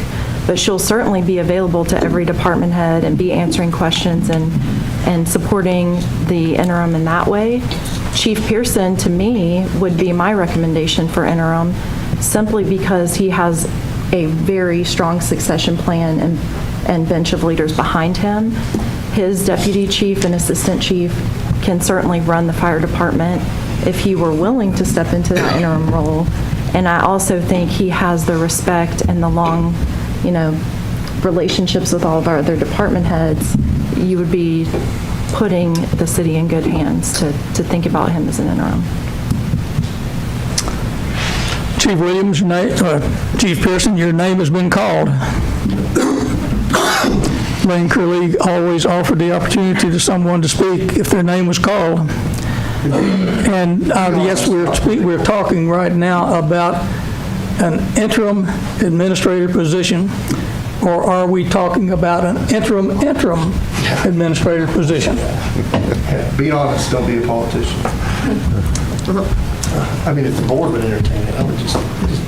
Speaker 14: But she'll certainly be available to every department head and be answering questions and supporting the interim in that way. Chief Pearson, to me, would be my recommendation for interim, simply because he has a very strong succession plan and bench of leaders behind him. His deputy chief and assistant chief can certainly run the fire department if he were willing to step into that interim role. And I also think he has the respect and the long, relationships with all of our other department heads. You would be putting the city in good hands to think about him as an interim.
Speaker 1: Chief Williams, Chief Pearson, your name has been called. Lane Curley always offered the opportunity to someone to speak if their name was called. And yes, we're talking right now about an interim administrative position, or are we talking about an interim administrative position?
Speaker 10: Be honest, don't be a politician. I mean, if the board would entertain it, I would just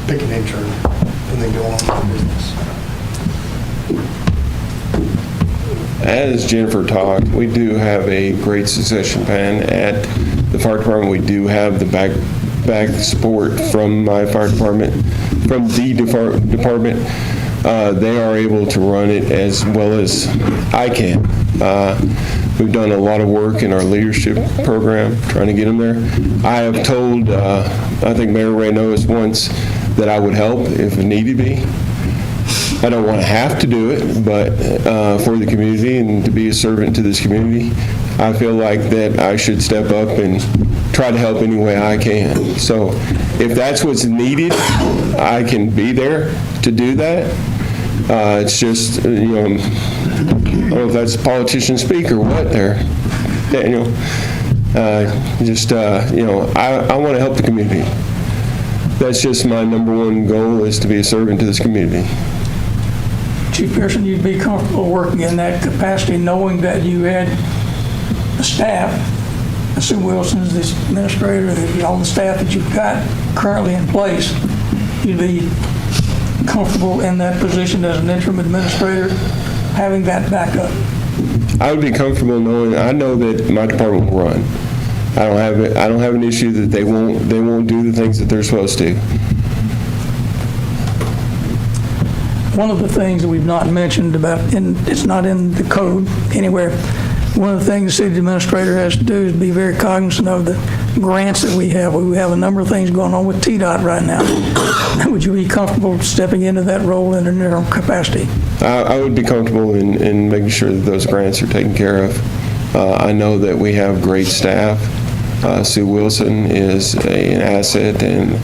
Speaker 10: pick an interim and then go on with the business.
Speaker 15: As Jennifer talked, we do have a great succession plan at the fire department. We do have the back support from my fire department, from the department. They are able to run it as well as I can. We've done a lot of work in our leadership program, trying to get them there. I have told, I think Mayor Ray knows once, that I would help if it needed be. I don't want to have to do it, but for the community and to be a servant to this community, I feel like that I should step up and try to help any way I can. So if that's what's needed, I can be there to do that. It's just, I don't know if that's politician speak or what there, Daniel. I want to help the community. That's just my number one goal, is to be a servant to this community.
Speaker 1: Chief Pearson, you'd be comfortable working in that capacity, knowing that you had the staff, Sue Wilson's the administrator, all the staff that you've got currently in place, you'd be comfortable in that position as an interim administrator, having that backup?
Speaker 15: I would be comfortable knowing, I know that my department will run. I don't have an issue that they won't do the things that they're supposed to.
Speaker 1: One of the things that we've not mentioned about, and it's not in the code anywhere, one of the things the city administrator has to do is be very cognizant of the grants that we have. We have a number of things going on with TDOT right now. Would you be comfortable stepping into that role in an interim capacity?
Speaker 15: I would be comfortable in making sure that those grants are taken care of. I know that we have great staff. Sue Wilson is an asset, and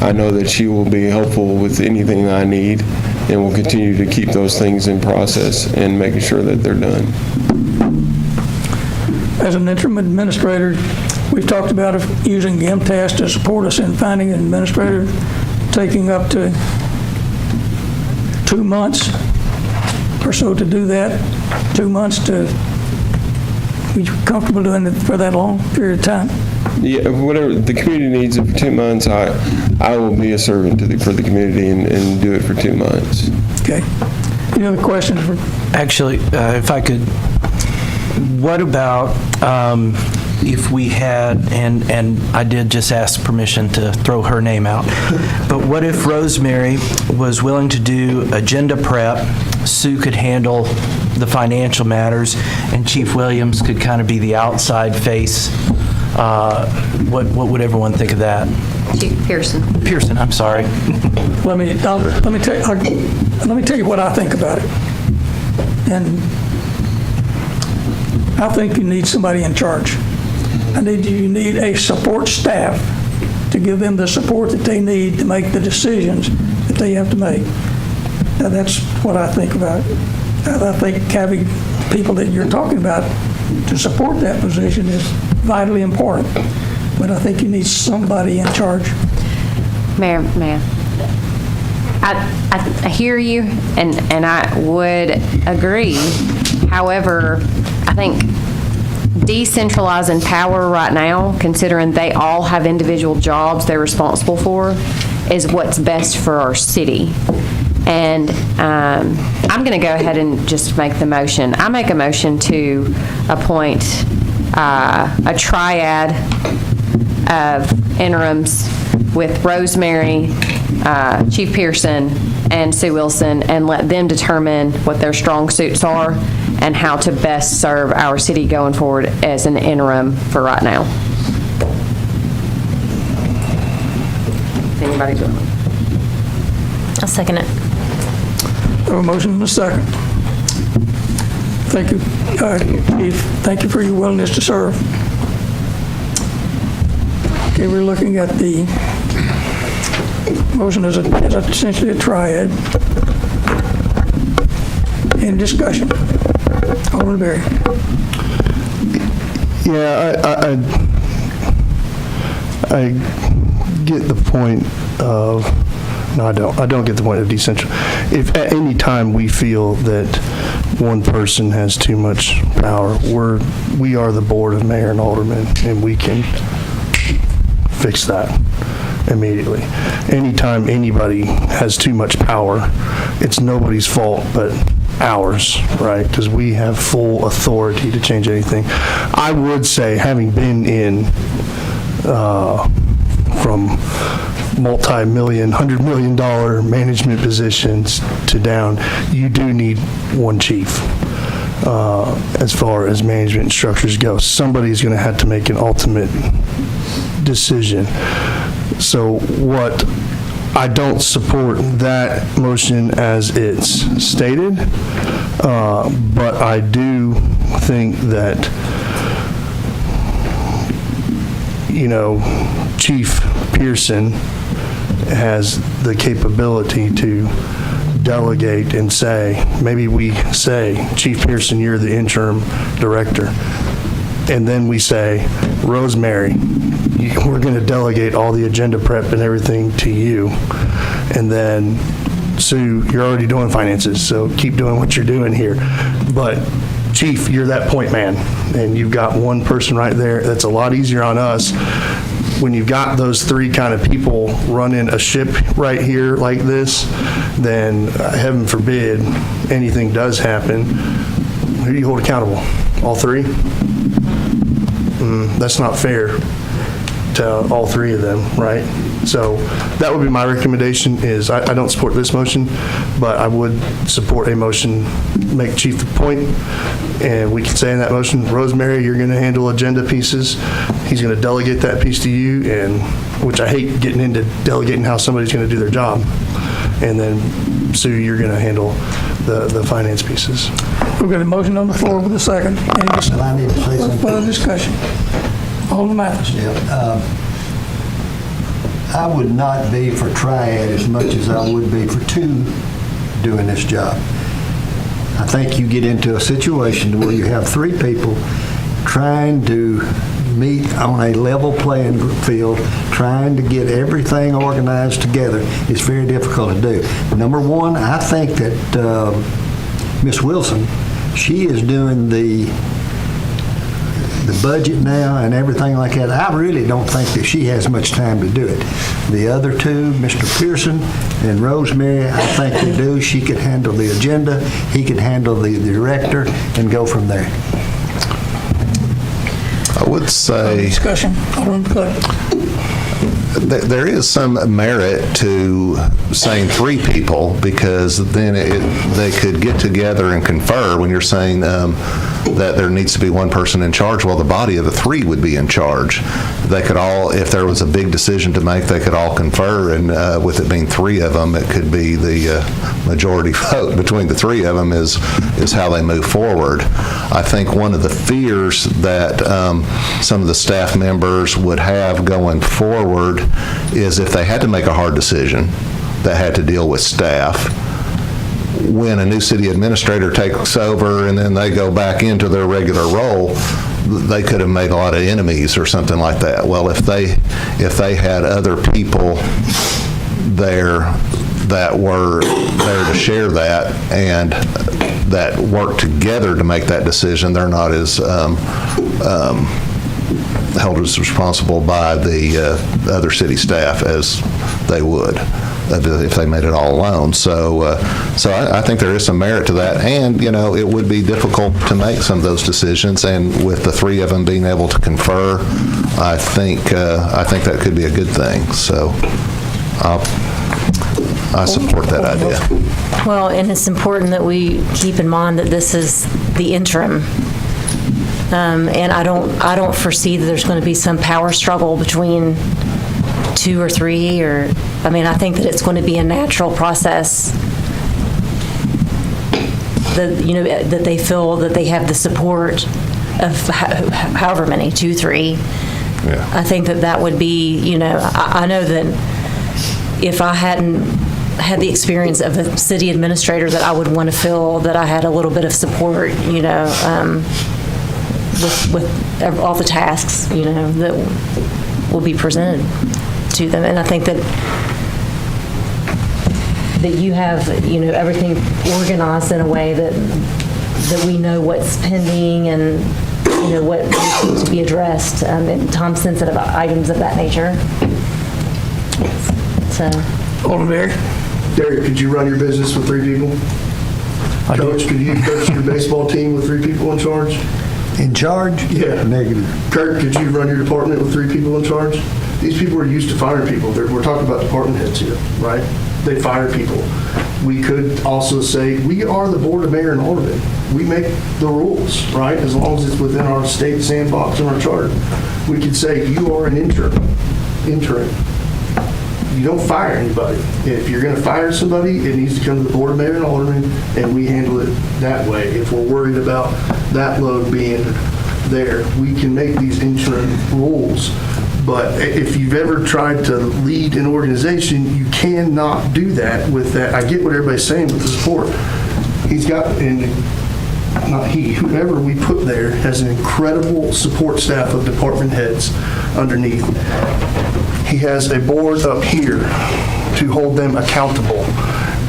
Speaker 15: I know that she will be helpful with anything that I need, and will continue to keep those things in process and making sure that they're done.
Speaker 1: As an interim administrator, we've talked about using MTAS to support us in finding an administrator, taking up to 2 months or so to do that. 2 months to be comfortable doing it for that long period of time.
Speaker 15: Yeah, whatever the community needs it for 2 months, I will be a servant for the community and do it for 2 months.
Speaker 1: Okay. Any other questions?
Speaker 9: Actually, if I could, what about if we had, and I did just ask permission to throw her name out, but what if Rosemary was willing to do agenda prep, Sue could handle the financial matters, and Chief Williams could kind of be the outside face? What would everyone think of that?
Speaker 12: Chief Pearson.
Speaker 9: Pearson, I'm sorry.
Speaker 1: Let me tell you what I think about it. And I think you need somebody in charge. You need a support staff to give them the support that they need to make the decisions that they have to make. Now, that's what I think about it. I think having people that you're talking about to support that position is vitally important. But I think you need somebody in charge.
Speaker 12: Mayor, I hear you, and I would agree. However, I think decentralizing power right now, considering they all have individual jobs they're responsible for, is what's best for our city. And I'm going to go ahead and just make the motion. I make a motion to appoint a triad of interims with Rosemary, Chief Pearson, and Sue Wilson, and let them determine what their strong suits are and how to best serve our city going forward as an interim for right now. Anybody do it?
Speaker 13: I'll second it.
Speaker 1: I have a motion and a second. Thank you, Chief. Thank you for your willingness to serve. Okay, we're looking at the motion as essentially a triad. In discussion. Alderman Berry.
Speaker 10: Yeah, I get the point of, no, I don't get the point of decentral. If at any time we feel that one person has too much power, we are the Board of Mayor and Aldermen, and we can fix that immediately. Anytime anybody has too much power, it's nobody's fault but ours, right? Because we have full authority to change anything. I would say, having been in from multi-million, $100 million management positions to down, you do need one chief. As far as management structures go, somebody's going to have to make an ultimate decision. So what, I don't support that motion as it's stated, but I do think that, Chief Pearson has the capability to delegate and say, maybe we say, Chief Pearson, you're the interim director. And then we say, Rosemary, we're going to delegate all the agenda prep and everything to you. And then, Sue, you're already doing finances, so keep doing what you're doing here. But Chief, you're that point man, and you've got one person right there. That's a lot easier on us. When you've got those three kind of people running a ship right here like this, then heaven forbid anything does happen, who do you hold accountable? All three? That's not fair to all three of them, right? So that would be my recommendation. Is I don't support this motion, but I would support a motion, make Chief the point, and we can say in that motion, Rosemary, you're going to handle agenda pieces. He's going to delegate that piece to you, and which I hate getting into delegating how somebody's going to do their job. And then Sue, you're going to handle the finance pieces.
Speaker 1: We've got a motion on the floor with a second.
Speaker 7: Well, I need to say something.
Speaker 1: Further discussion. Alderman Mathis.
Speaker 7: Yeah, I would not be for triad as much as I would be for two doing this job. I think you get into a situation where you have three people trying to meet on a level playing field, trying to get everything organized together. It's very difficult to do. Number one, I think that Ms. Wilson, she is doing the budget now and everything like that. I really don't think that she has much time to do it. The other two, Mr. Pearson and Rosemary, I think they do. She could handle the agenda, he could handle the director, and go from there.
Speaker 2: I would say
Speaker 1: Discussion. Alderman Clay.
Speaker 2: there is some merit to saying three people, because then they could get together and confer. When you're saying that there needs to be one person in charge, well, the body of the three would be in charge. They could all, if there was a big decision to make, they could all confer, and with it being three of them, it could be the majority vote between the three of them is how they move forward. I think one of the fears that some of the staff members would have going forward is if they had to make a hard decision that had to deal with staff, when a new city administrator takes over and then they go back into their regular role, they could have made a lot of enemies or something like that. Well, if they had other people there that were there to share that and that work together to make that decision, they're not as held as responsible by the other city staff as they would if they made it all alone. So I think there is some merit to that, and it would be difficult to make some of those decisions. And with the three of them being able to confer, I think that could be a good thing. So I support that idea.
Speaker 13: Well, and it's important that we keep in mind that this is the interim. And I don't foresee that there's going to be some power struggle between 2 or 3, I think that it's going to be a natural process that they feel that they have the support of however many, 2, 3.
Speaker 2: Yeah.
Speaker 13: I think that would be, I know that if I hadn't had the experience of a city administrator, that I would want to feel that I had a little bit of support, with all the tasks, that will be presented to them. And I think that you have, everything organized in a way that we know what's pending and, what needs to be addressed, and time-sensitive items of that nature. So.
Speaker 1: Alderman Berry?
Speaker 10: Derek, could you run your business with 3 people? Coach, could you coach your baseball team with 3 people in charge?
Speaker 7: In charge?
Speaker 10: Yeah.
Speaker 7: Negative.
Speaker 10: Kurt, could you run your department with 3 people in charge? These people are used to firing people. We're talking about department heads here, right? They fire people. We could also say, we are the Board of Mayor and Aldermen. We make the rules, right? As long as it's within our state sandbox and our charter. We could say, you are an interim. You don't fire anybody. If you're going to fire somebody, it needs to come to the Board of Mayor and Aldermen, and we handle it that way. If we're worried about that load being there, we can make these interim rules. But if you've ever tried to lead an organization, you cannot do that with that. I get what everybody's saying with the support. He's got, and not he, whoever we put there has an incredible support staff of department heads underneath. He has a board up here to hold them accountable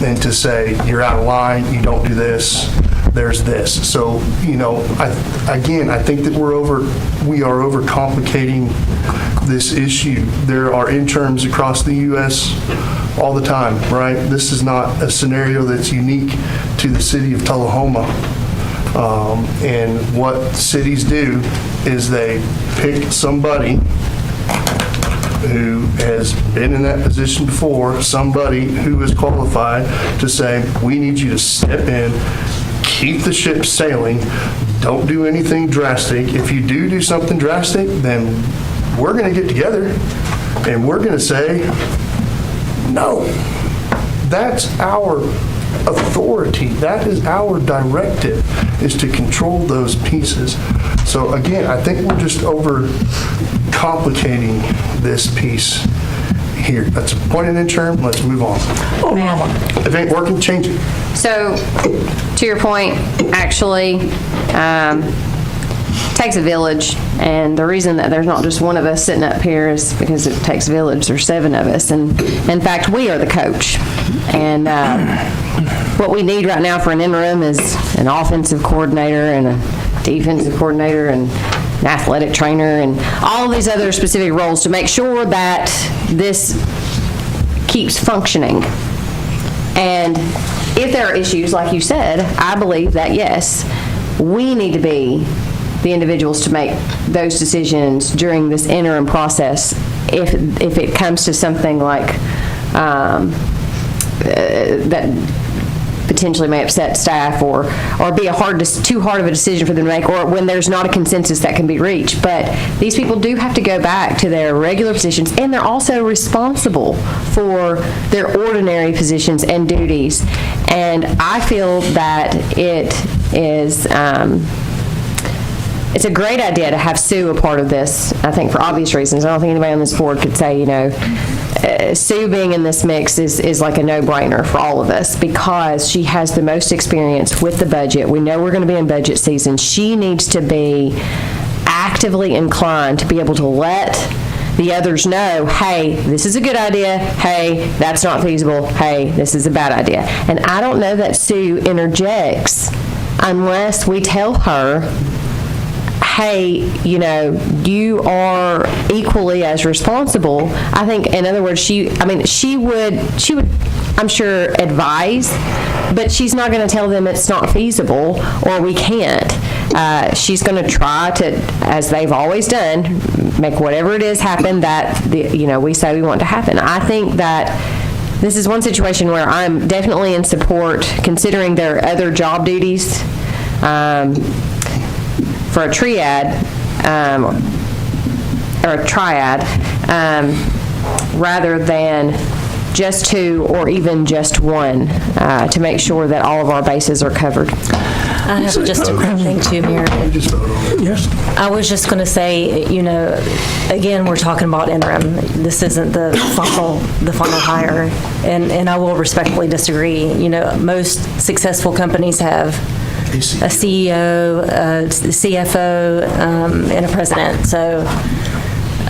Speaker 10: and to say, you're out of line, you don't do this, there's this. So, I think that we are overcomplicating this issue. There are interns across the U.S. all the time, right? This is not a scenario that's unique to the city of Tullahoma. And what cities do is they pick somebody who has been in that position before, somebody who is qualified to say, we need you to step in, keep the ship sailing, don't do anything drastic. If you do something drastic, then we're going to get together and we're going to say, no. That's our authority. That is our directive, is to control those pieces. So again, I think we're just over-complicating this piece here. That's appointed interim. Let's move on. If it ain't working, change it.
Speaker 12: So, to your point, actually, takes a village, and the reason that there's not just one of us sitting up here is because it takes a village. There's 7 of us, and in fact, we are the coach. And what we need right now for an interim is an offensive coordinator and a defensive coordinator and an athletic trainer and all of these other specific roles to make sure that this keeps functioning. And if there are issues, like you said, I believe that, yes, we need to be the individuals to make those decisions during this interim process if it comes to something like that potentially may upset staff or be too hard of a decision for them to make, or when there's not a consensus that can be reached. But these people do have to go back to their regular positions, and they're also responsible for their ordinary positions and duties. And I feel that it is it's a great idea to have Sue a part of this, I think, for obvious reasons. I don't think anybody on this board could say, Sue being in this mix is like a no-brainer for all of us because she has the most experience with the budget. We know we're going to be in budget season. She needs to be actively inclined to be able to let the others know, hey, this is a good idea. Hey, that's not feasible. Hey, this is a bad idea. And I don't know that Sue interjects unless we tell her, hey, you are equally as responsible. I think, in other words, she would, I'm sure, advise, but she's not going to tell them it's not feasible or we can't. She's going to try to, as they've always done, make whatever it is happen that, we say we want to happen. I think that this is one situation where I'm definitely in support, considering there are other job duties for a triad, or a triad, rather than just two or even just one, to make sure that all of our bases are covered.
Speaker 13: I have just a quick thing too, Mayor.
Speaker 1: Yes.
Speaker 13: I was just going to say, again, we're talking about interim. This isn't the final hire, and I will respectfully disagree. Most successful companies have a CEO, a CFO, and a president. So,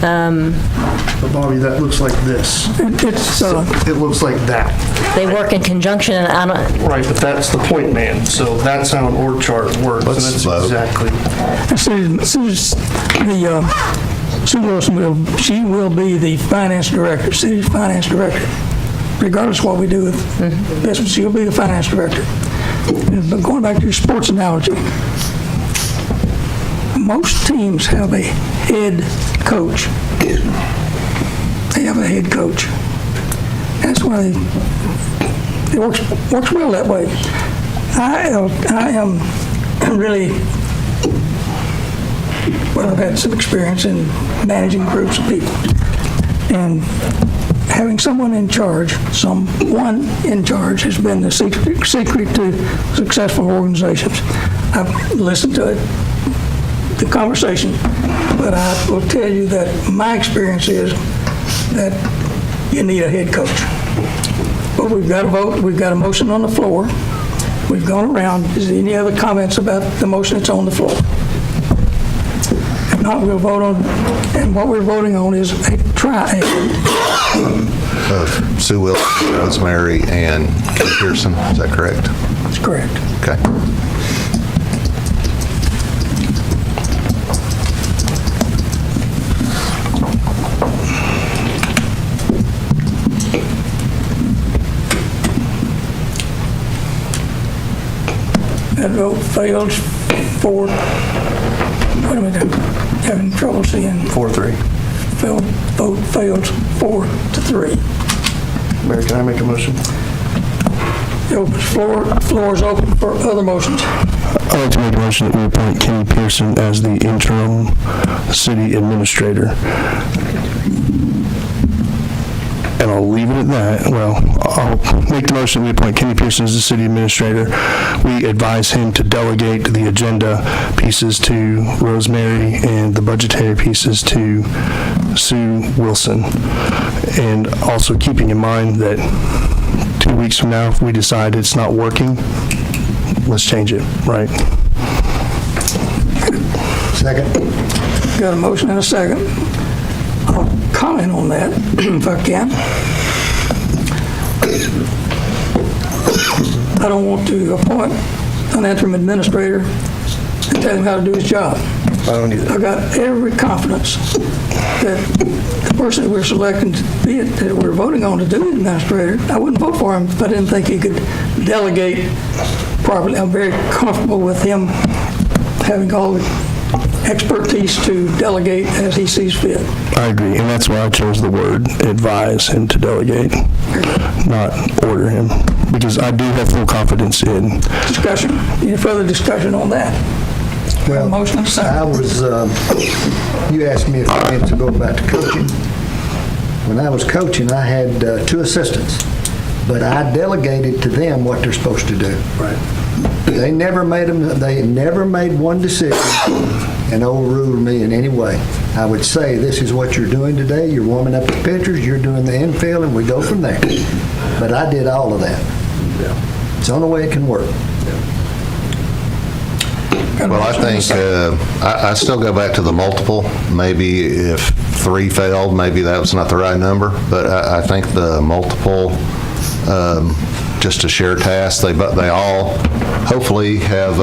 Speaker 10: But Bobby, that looks like this. It looks like that.
Speaker 13: they work in conjunction, and I don't.
Speaker 10: Right, but that's the point man. So that's how an org chart works. And that's exactly.
Speaker 1: Sue Wilson will be the finance director, city's finance director, regardless of what we do with business. She'll be the finance director. But going back to your sports analogy, most teams have a head coach. They have a head coach. That's why it works well that way. I am really, well, I've had some experience in managing groups of people. And having someone in charge has been the secret to successful organizations. I've listened to the conversation, but I will tell you that my experience is that you need a head coach. But we've got to vote. We've got a motion on the floor. We've gone around. Is there any other comments about the motion that's on the floor? If not, we'll vote on, and what we're voting on is a triad.
Speaker 2: Sue Wilson, Rosemary, and Kate Pearson, is that correct?
Speaker 1: That's correct.
Speaker 2: Okay.
Speaker 1: That vote fails 4, what am I doing? Having trouble seeing.
Speaker 10: 4-3.
Speaker 1: Vote fails 4-3.
Speaker 10: Mayor, can I make a motion?
Speaker 1: The floor is open for other motions.
Speaker 10: I'd like to make a motion that we appoint Kenny Pearson as the interim city administrator. And I'll leave it at that. Well, I'll make the motion that we appoint Kenny Pearson as the city administrator. We advise him to delegate the agenda pieces to Rosemary and the budgetary pieces to Sue Wilson. And also keeping in mind that 2 weeks from now, if we decide it's not working, let's change it, right?
Speaker 7: Second.
Speaker 1: Got a motion and a second. I'll comment on that, if I can. I don't want to appoint an interim administrator and tell him how to do his job.
Speaker 10: I don't either.
Speaker 1: I've got every confidence that the person that we're selecting to be it, that we're voting on to do the administrator, I wouldn't vote for him if I didn't think he could delegate properly. I'm very comfortable with him having all the expertise to delegate as he sees fit.
Speaker 10: I agree, and that's why I chose the word advise him to delegate, not order him, because I do have full confidence in.
Speaker 1: Discussion, any further discussion on that?
Speaker 7: Well,
Speaker 1: motion and second.
Speaker 7: I was, you asked me a few minutes ago about the coaching. When I was coaching, I had 2 assistants, but I delegated to them what they're supposed to do.
Speaker 10: Right.
Speaker 7: They never made one decision and overrule me in any way. I would say, this is what you're doing today. You're warming up the pitchers, you're doing the infield, and we go from there. But I did all of that. It's the only way it can work.
Speaker 2: Well, I think, I still go back to the multiple. Maybe if 3 failed, maybe that was not the right number, but I think the multiple, just to share tasks, they all hopefully have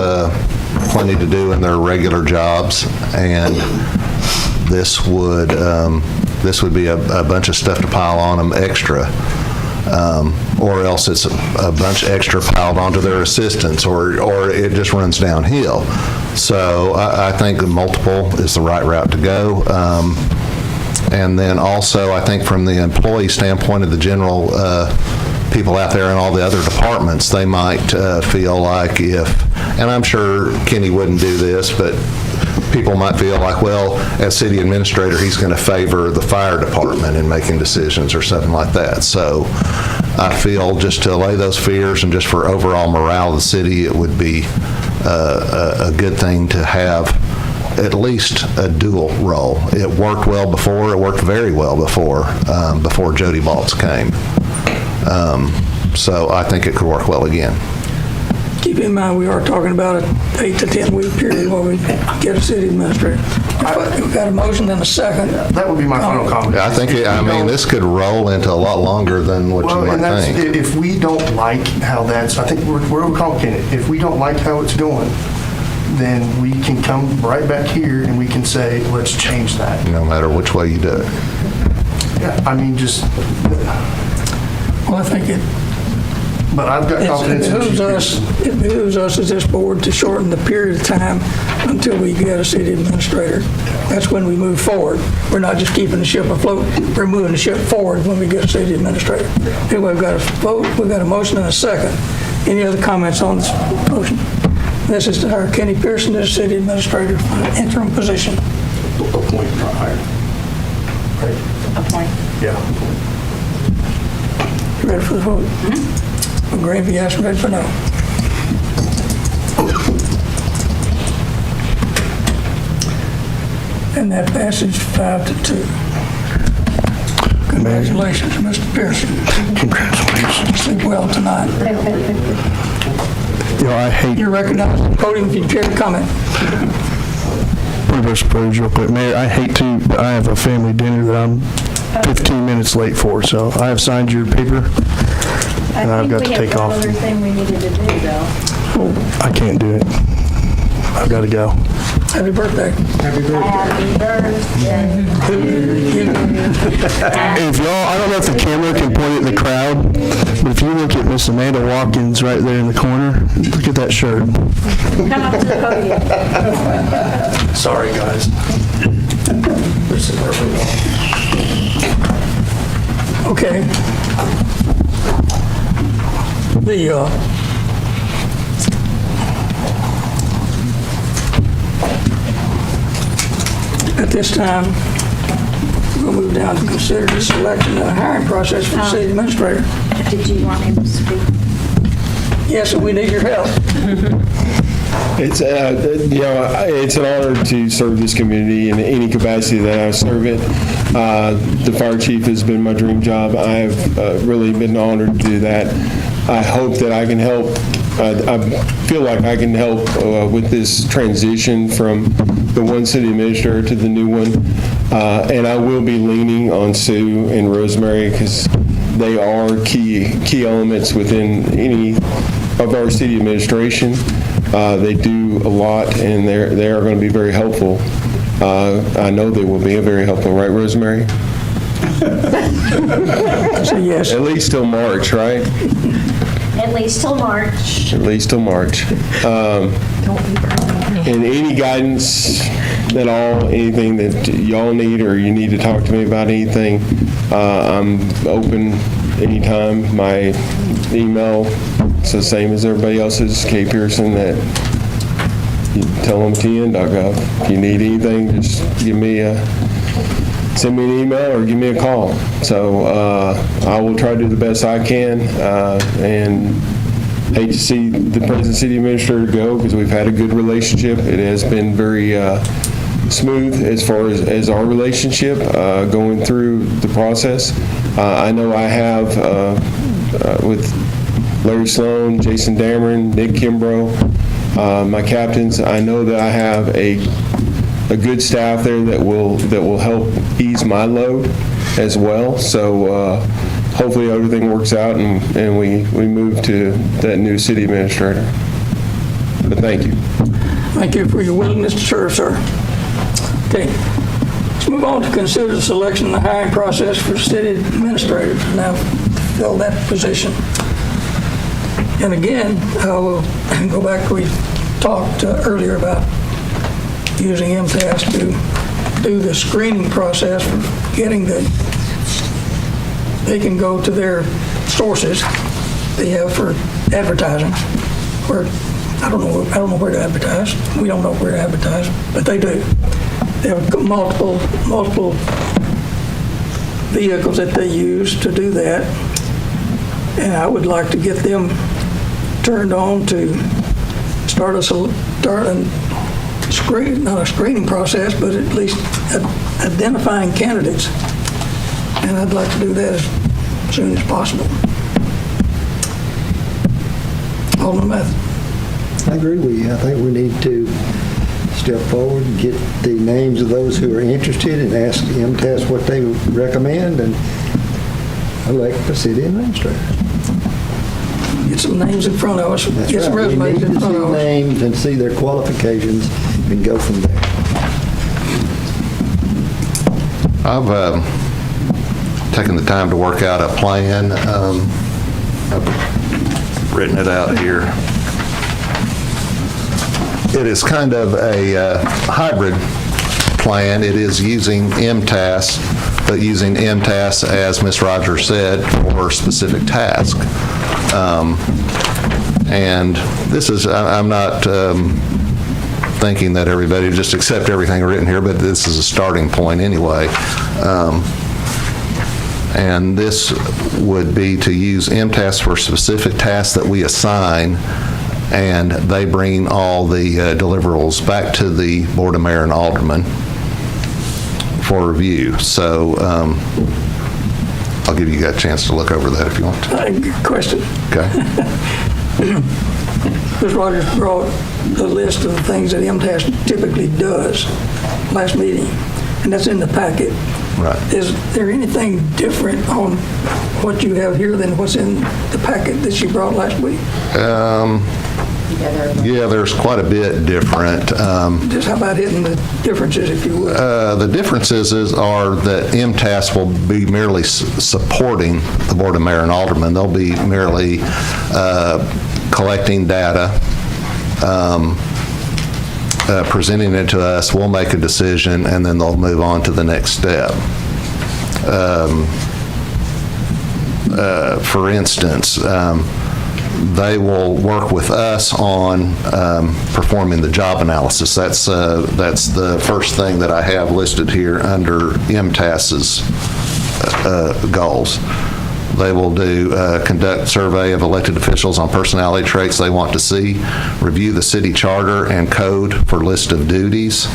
Speaker 2: plenty to do in their regular jobs, and this would be a bunch of stuff to pile on them extra. Or else it's a bunch extra piled onto their assistants, or it just runs downhill. So I think the multiple is the right route to go. And then also, I think from the employee standpoint of the general people out there in all the other departments, they might feel like and I'm sure Kenny wouldn't do this, but people might feel like, well, as city administrator, he's going to favor the fire department in making decisions or something like that. So I feel just to allay those fears and just for overall morale of the city, it would be a good thing to have at least a dual role. It worked well before. It worked very well before Jody Baltz came. So I think it could work well again.
Speaker 1: Keep in mind, we are talking about an 8 to 10 week period where we get a city administrator. We've got a motion and a second.
Speaker 10: That would be my final comment.
Speaker 2: I think, this could roll into a lot longer than what you might think.
Speaker 10: If we don't like how I think we're overcomplicating it. If we don't like how it's going, then we can come right back here and we can say, let's change that.
Speaker 2: No matter which way you do it.
Speaker 10: Yeah,
Speaker 1: Well, I think
Speaker 10: but I've got confidence in
Speaker 1: it behooves us as this board to shorten the period of time until we get a city administrator. That's when we move forward. We're not just keeping the ship afloat. We're moving the ship forward when we get a city administrator. Anyway, we've got a vote. We've got a motion and a second. Any other comments on this motion? This is to hire Kenny Pearson as city administrator for an interim position.
Speaker 10: Appoint, not hire. Right?
Speaker 13: Appoint.
Speaker 10: Yeah.
Speaker 1: You ready for the vote? Green, yes. Ready for no? And that passes 5-2. Congratulations, Mr. Pearson.
Speaker 10: Congratulations.
Speaker 1: Sleep well tonight.
Speaker 10: I hate.
Speaker 1: You're recognized at the podium if you care to comment.
Speaker 10: Pretty much suppose real quick. Mayor, I hate to, but I have a family dinner that I'm 15 minutes late for, so I have signed your paper, and I've got to take off.
Speaker 13: I think we have one other thing we needed to do, though.
Speaker 10: I can't do it. I've got to go.
Speaker 1: Happy birthday.
Speaker 13: Happy birthday.
Speaker 10: If y'all, I don't know if the camera can point at the crowd, but if you look at Miss Amanda Watkins right there in the corner, look at that shirt.
Speaker 13: Come up to the podium.
Speaker 10: Sorry, guys. This is perfect.
Speaker 1: Okay. At this time, we'll move down to consider the selection and hiring process for the city administrator.
Speaker 3: Did you want him to speak?
Speaker 1: Yes, and we need your help.
Speaker 15: It's it's an honor to serve this community in any capacity that I serve it. The fire chief has been my dream job. I have really been honored to do that. I hope that I can help. I feel like I can help with this transition from the one city administrator to the new one. And I will be leaning on Sue and Rosemary because they are key elements within any of our city administration. They do a lot, and they are going to be very helpful. I know they will be very helpful, right, Rosemary?
Speaker 1: So yes.
Speaker 15: At least till March, right?
Speaker 3: At least till March.
Speaker 15: At least till March. And any guidance at all, anything that y'all need or you need to talk to me about anything, I'm open anytime. My email is the same as everybody else's, kpearson at tullahoma.gov. If you need anything, just send me an email or give me a call. So I will try to do the best I can, and hate to see the present city administrator go because we've had a good relationship. It has been very smooth as far as our relationship going through the process. I know I have with Larry Sloan, Jason Dameron, Nick Kimbrough, my captains. I know that I have a good staff there that will help ease my load as well. So hopefully everything works out and we move to that new city administrator. But thank you.
Speaker 1: Thank you for your willingness to serve, sir. Okay. Let's move on to consider the selection and the hiring process for city administrator to now fill that position. And again, I will go back, we talked earlier about using MTAS to do the screening process for getting they can go to their sources they have for advertising, where I don't know where to advertise. We don't know where to advertise, but they do. They have multiple vehicles that they use to do that. And I would like to get them turned on to start not a screening process, but at least identifying candidates. And I'd like to do that as soon as possible. Alderman Matthews.
Speaker 7: I agree with you. I think we need to step forward and get the names of those who are interested and ask MTAS what they recommend and elect the city administrator.
Speaker 1: Get some names in front of us.
Speaker 7: That's
Speaker 1: Get some
Speaker 7: right. We
Speaker 1: resumes
Speaker 7: need
Speaker 1: in
Speaker 7: to
Speaker 1: front of
Speaker 7: see
Speaker 1: us.
Speaker 7: names and see their qualifications and go from there.
Speaker 2: I've taken the time to work out a plan. I've written it out here. It is kind of a hybrid plan. It is using MTAS, but using MTAS, as Ms. Rogers said, for a specific task. And this is, I'm not thinking that everybody just accept everything written here, but this is a starting point anyway. And this would be to use MTAS for specific tasks that we assign, and they bring all the deliverables back to the Board of Mayor and Aldermen for review. So I'll give you a chance to look over that if you want to.
Speaker 1: Good question.
Speaker 2: Okay.
Speaker 1: Ms. Rogers brought the list of the things that MTAS typically does last meeting, and that's in the packet.
Speaker 2: Right.
Speaker 1: Is there anything different on what you have here than what's in the packet that you brought last week?
Speaker 2: Yeah, there's quite a bit different.
Speaker 1: Just how about hitting the differences, if you would?
Speaker 2: The differences are that MTAS will be merely supporting the Board of Mayor and Aldermen. They'll be merely collecting data, presenting it to us. We'll make a decision, and then they'll move on to the next step. For instance, they will work with us on performing the job analysis. That's the first thing that I have listed here under MTAS's goals. They will conduct survey of elected officials on personality traits they want to see, review the city charter and code for list of duties,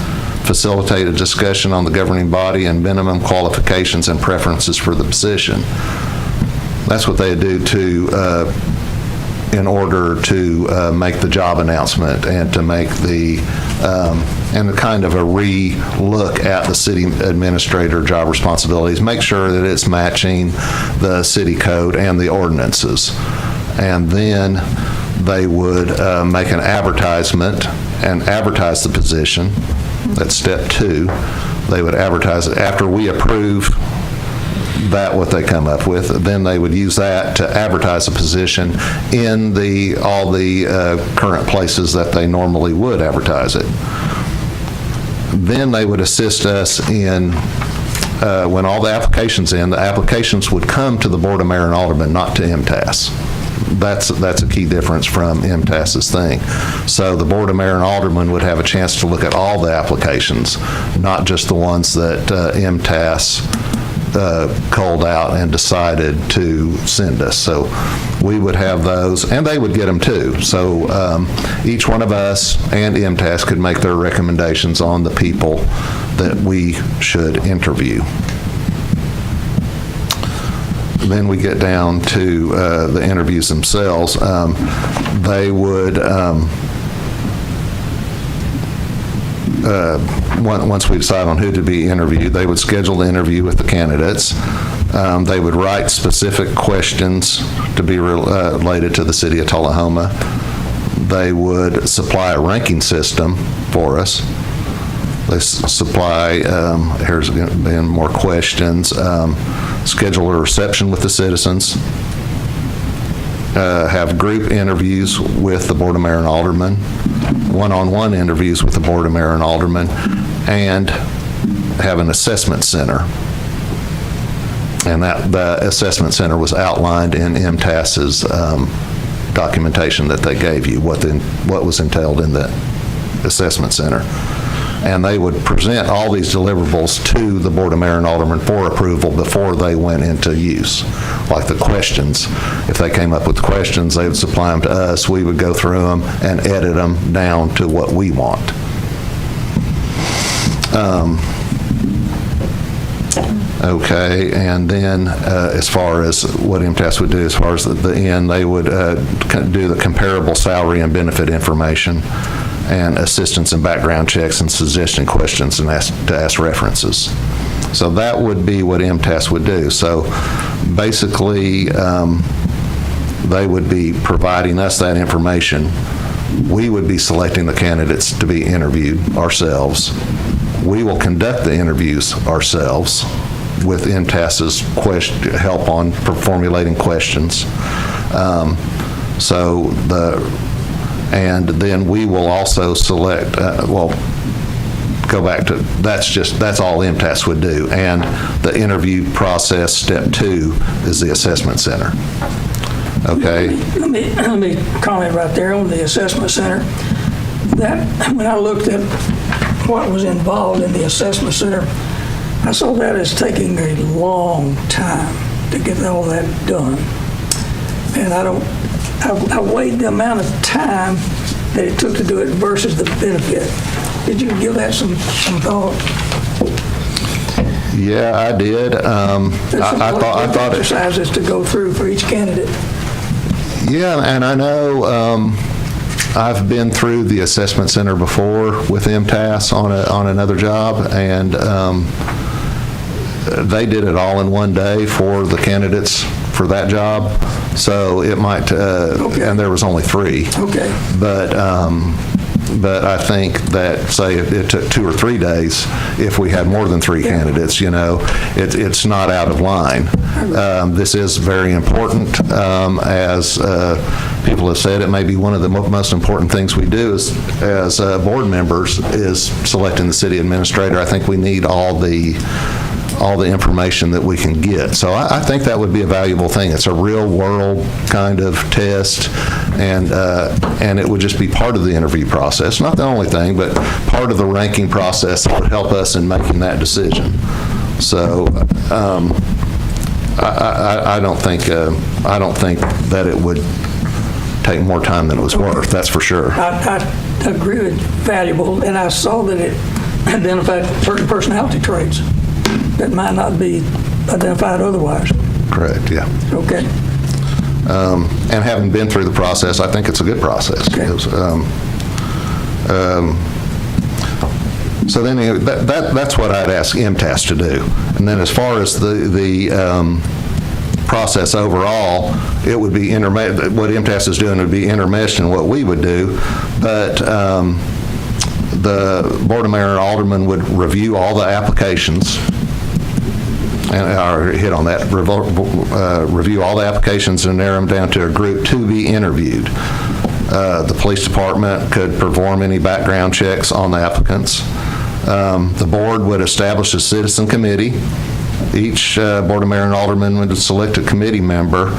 Speaker 2: facilitate a discussion on the governing body and minimum qualifications and preferences for the position. That's what they do in order to make the job announcement and to make and kind of a re-look at the city administrator job responsibilities, make sure that it's matching the city code and the ordinances. And then they would make an advertisement and advertise the position. That's step 2. They would advertise it after we approve that what they come up with. Then they would use that to advertise a position in all the current places that they normally would advertise it. Then they would assist us in when all the applications the applications would come to the Board of Mayor and Aldermen, not to MTAS. That's a key difference from MTAS's thing. So the Board of Mayor and Aldermen would have a chance to look at all the applications, not just the ones that MTAS culled out and decided to send us. So we would have those, and they would get them too. So each one of us and MTAS could make their recommendations on the people that we should interview. Then we get down to the interviews themselves. They would, once we decide on who to be interviewed, they would schedule the interview with the candidates. They would write specific questions to be related to the city of Tullahoma. They would supply a ranking system for us. They supply, here's been more questions, schedule a reception with the citizens, have group interviews with the Board of Mayor and Aldermen, one-on-one interviews with the Board of Mayor and Aldermen, and have an assessment center. And the assessment center was outlined in MTAS's documentation that they gave you, what was entailed in the assessment center. And they would present all these deliverables to the Board of Mayor and Aldermen for approval before they went into use. Like the questions, if they came up with questions, they would supply them to us, we would go through them and edit them down to what we want. Okay, and then as far as what MTAS would do as far as the end, they would do the comparable salary and benefit information and assistance and background checks and suggestion questions and ask references. So that would be what MTAS would do. So basically, they would be providing us that information. We would be selecting the candidates to be interviewed ourselves. We will conduct the interviews ourselves with MTAS's help on formulating questions. And then we will also select, go back to, that's all MTAS would do. And the interview process, step 2, is the assessment center. Okay?
Speaker 1: Let me comment right there on the assessment center. That, when I looked at what was involved in the assessment center, I saw that as taking a long time to get all that done. And I weighed the amount of time that it took to do it versus the benefit. Did you give that some thought?
Speaker 2: Yeah, I did. I thought
Speaker 1: exercises to go through for each candidate.
Speaker 2: Yeah, and I know I've been through the assessment center before with MTAS on another job, and they did it all in one day for the candidates for that job. So it might, and there was only 3.
Speaker 1: Okay.
Speaker 2: But I think that, say, it took 2 or 3 days, if we had more than 3 candidates, it's not out of line. This is very important. As people have said, it may be one of the most important things we do as board members is selecting the city administrator. I think we need all the information that we can get. So I think that would be a valuable thing. It's a real world kind of test, and it would just be part of the interview process. Not the only thing, but part of the ranking process that would help us in making that decision. So I don't think that it would take more time than it was worth. That's for sure.
Speaker 1: I agree with valuable, and I saw that it identified certain personality traits that might not be identified otherwise.
Speaker 2: Correct, yeah.
Speaker 1: Okay.
Speaker 2: And having been through the process, I think it's a good process.
Speaker 1: Okay.
Speaker 2: So then that's what I'd ask MTAS to do. And then as far as the process overall, it would be what MTAS is doing would be intermeshed in what we would do, but the Board of Mayor and Aldermen would review all the applications, and I hit on that, review all the applications and narrow them down to a group to be interviewed. The police department could perform any background checks on the applicants. The board would establish a citizen committee. Each Board of Mayor and Aldermen would select a committee member,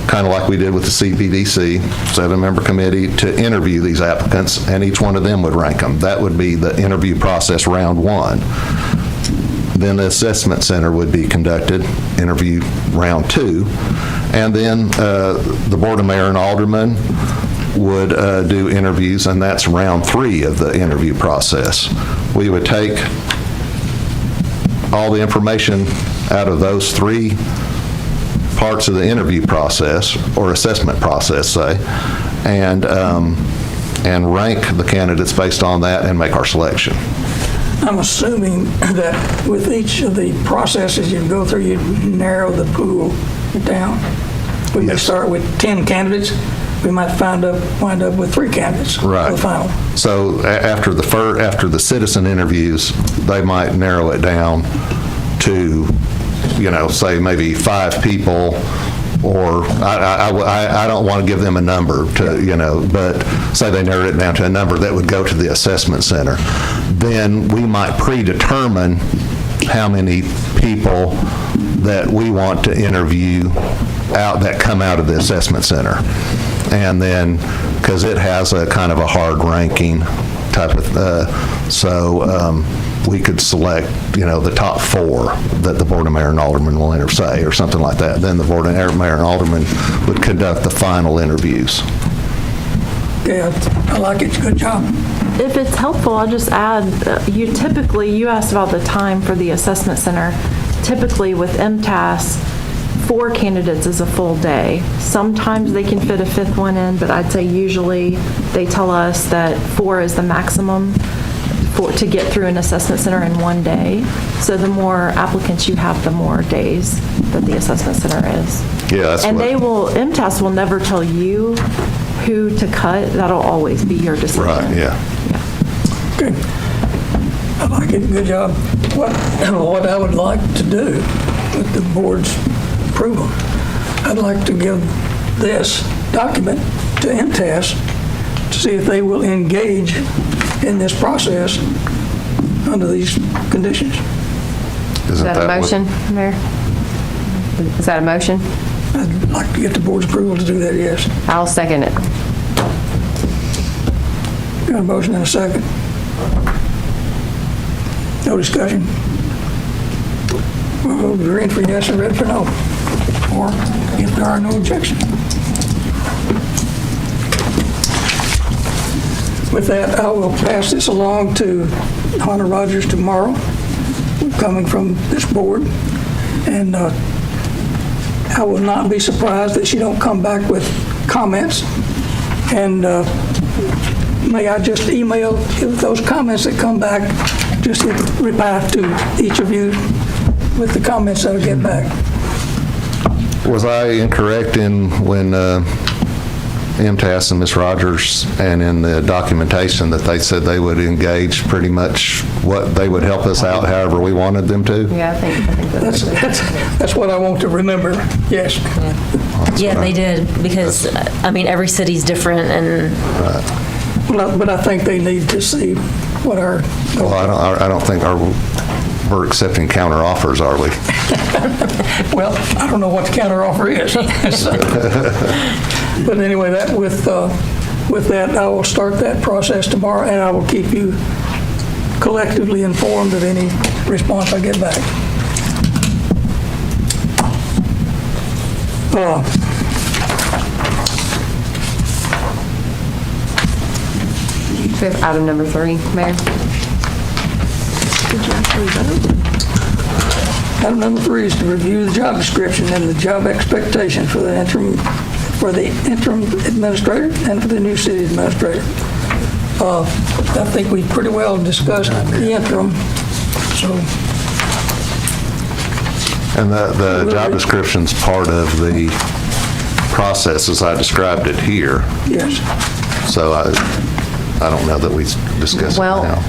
Speaker 2: kind of like we did with the CPDC, 7-member committee, to interview these applicants, and each one of them would rank them. That would be the interview process, round 1. Then the assessment center would be conducted, interview round 2, and then the Board of Mayor and Aldermen would do interviews, and that's round 3 of the interview process. We would take all the information out of those 3 parts of the interview process, or assessment process, say, and rank the candidates based on that and make our selection.
Speaker 1: I'm assuming that with each of the processes you go through, you narrow the pool down. We may start with 10 candidates. We might wind up with 3 candidates for the final.
Speaker 2: So after the citizen interviews, they might narrow it down to, say maybe 5 people, or I don't want to give them a number to, but say they narrowed it down to a number that would go to the assessment center. Then we might predetermine how many people that we want to interview that come out of the assessment center. And then, because it has a kind of a hard ranking type of, so we could select, the top 4 that the Board of Mayor and Aldermen will say, or something like that. Then the Board of Mayor and Aldermen would conduct the final interviews.
Speaker 1: Yeah, I like it. Good job.
Speaker 14: If it's helpful, I'll just add, you asked about the time for the assessment center. Typically with MTAS, 4 candidates is a full day. Sometimes they can fit a 5th one in, but I'd say usually they tell us that 4 is the maximum to get through an assessment center in one day. So the more applicants you have, the more days that the assessment center is.
Speaker 2: Yeah, that's
Speaker 14: and
Speaker 2: what...
Speaker 14: MTAS will never tell you who to cut. That'll always be your decision.
Speaker 2: Right, yeah.
Speaker 1: Okay. I like it. Good job. What I would like to do with the board's approval, I'd like to give this document to MTAS to see if they will engage in this process under these conditions.
Speaker 12: Is that a motion, Mayor? Is that a motion?
Speaker 1: I'd like to get the board's approval to do that, yes.
Speaker 12: I'll second it.
Speaker 1: Got a motion and a second. No discussion? Well, we're in for yes or red for no. Or if there are no objections. With that, I will pass this along to Hannah Rogers tomorrow, coming from this board. And I will not be surprised that she don't come back with comments. And may I just email those comments that come back, just reply to each of you with the comments that I get back.
Speaker 2: Was I incorrect in when MTAS and Ms. Rogers, and in the documentation that they said they would engage pretty much what they would help us out however we wanted them to?
Speaker 12: Yeah, I think
Speaker 1: that's what I want to remember. Yes.
Speaker 13: Yeah, they did, because every city's different, and
Speaker 1: but I think they need to see what our.
Speaker 2: Well, I don't think we're accepting counter offers, are we?
Speaker 1: Well, I don't know what the counter offer is. But anyway, with that, I will start that process tomorrow, and I will keep you collectively informed of any response I get back.
Speaker 12: We have item number 3, Mayor.
Speaker 1: Did you actually vote? Item number 3 is to review the job description and the job expectations for the interim administrator and for the new city administrator. I think we pretty well discussed the interim. So.
Speaker 2: And the job description's part of the process as I described it here.
Speaker 1: Yes.
Speaker 2: So I don't know that we discussed it now.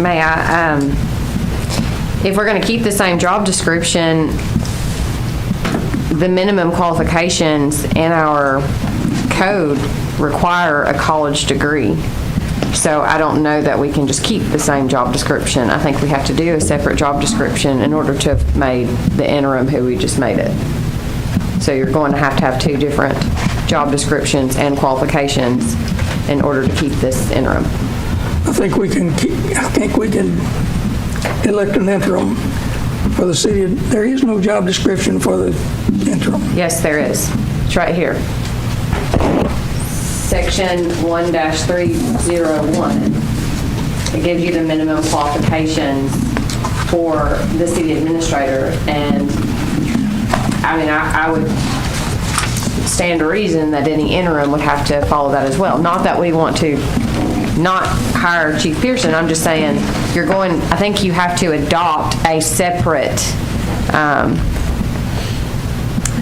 Speaker 12: May I, if we're going to keep the same job description, the minimum qualifications in our code require a college degree. So I don't know that we can just keep the same job description. I think we have to do a separate job description in order to have made the interim who we just made it. So you're going to have 2 different job descriptions and qualifications in order to keep this interim.
Speaker 1: I think we can elect an interim for the city. There is no job description for the interim.
Speaker 12: Yes, there is. It's right here. Section 1-301. It gives you the minimum qualifications for the city administrator, and I mean, I would stand to reason that any interim would have to follow that as well. Not that we want to not hire Chief Pearson, I'm just saying, I think you have to adopt a separate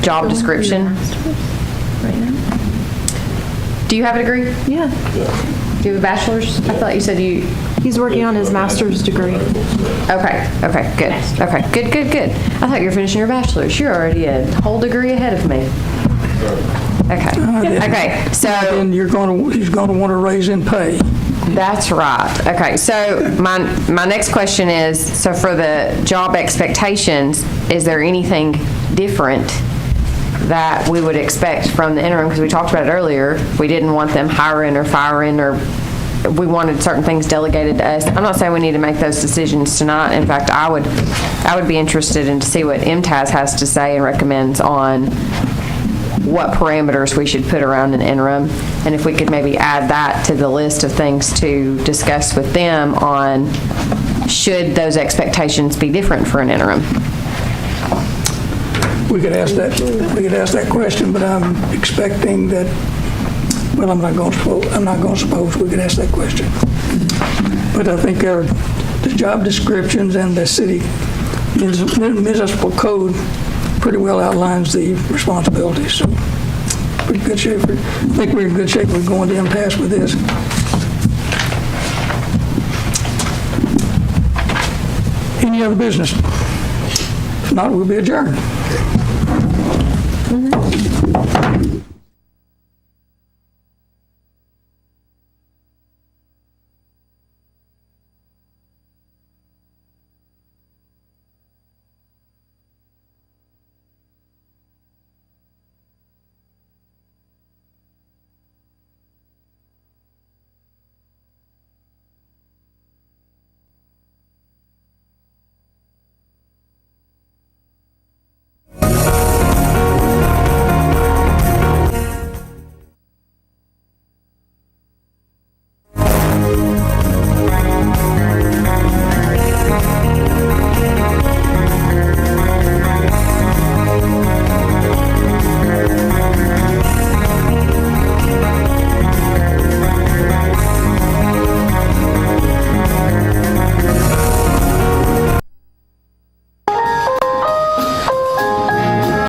Speaker 12: job description. Do you have a degree?
Speaker 14: Yeah.
Speaker 12: Do you have a bachelor's? I thought you said you...
Speaker 14: He's working on his master's degree.
Speaker 12: Okay, good. Okay, good. I thought you were finishing your bachelor's. You're already a whole degree ahead of me. Okay, so...
Speaker 1: And he's going to want to raise in pay.
Speaker 12: That's right. Okay, so my next question is, so for the job expectations, is there anything different that we would expect from the interim? Because we talked about it earlier. We didn't want them hiring or firing, or we wanted certain things delegated to us. I'm not saying we need to make those decisions tonight. In fact, I would be interested in to see what MTAS has to say and recommends on what parameters we should put around an interim, and if we could maybe add that to the list of things to discuss with them on should those expectations be different for an interim.
Speaker 1: We could ask that question, but I'm expecting that, well, I'm not going to suppose we could ask that question. But I think the job descriptions and the city municipal code pretty well outlines the responsibilities, so pretty good shape. I think we're in good shape. We're going to impasse with this. Any other business? If not, we'll be adjourned.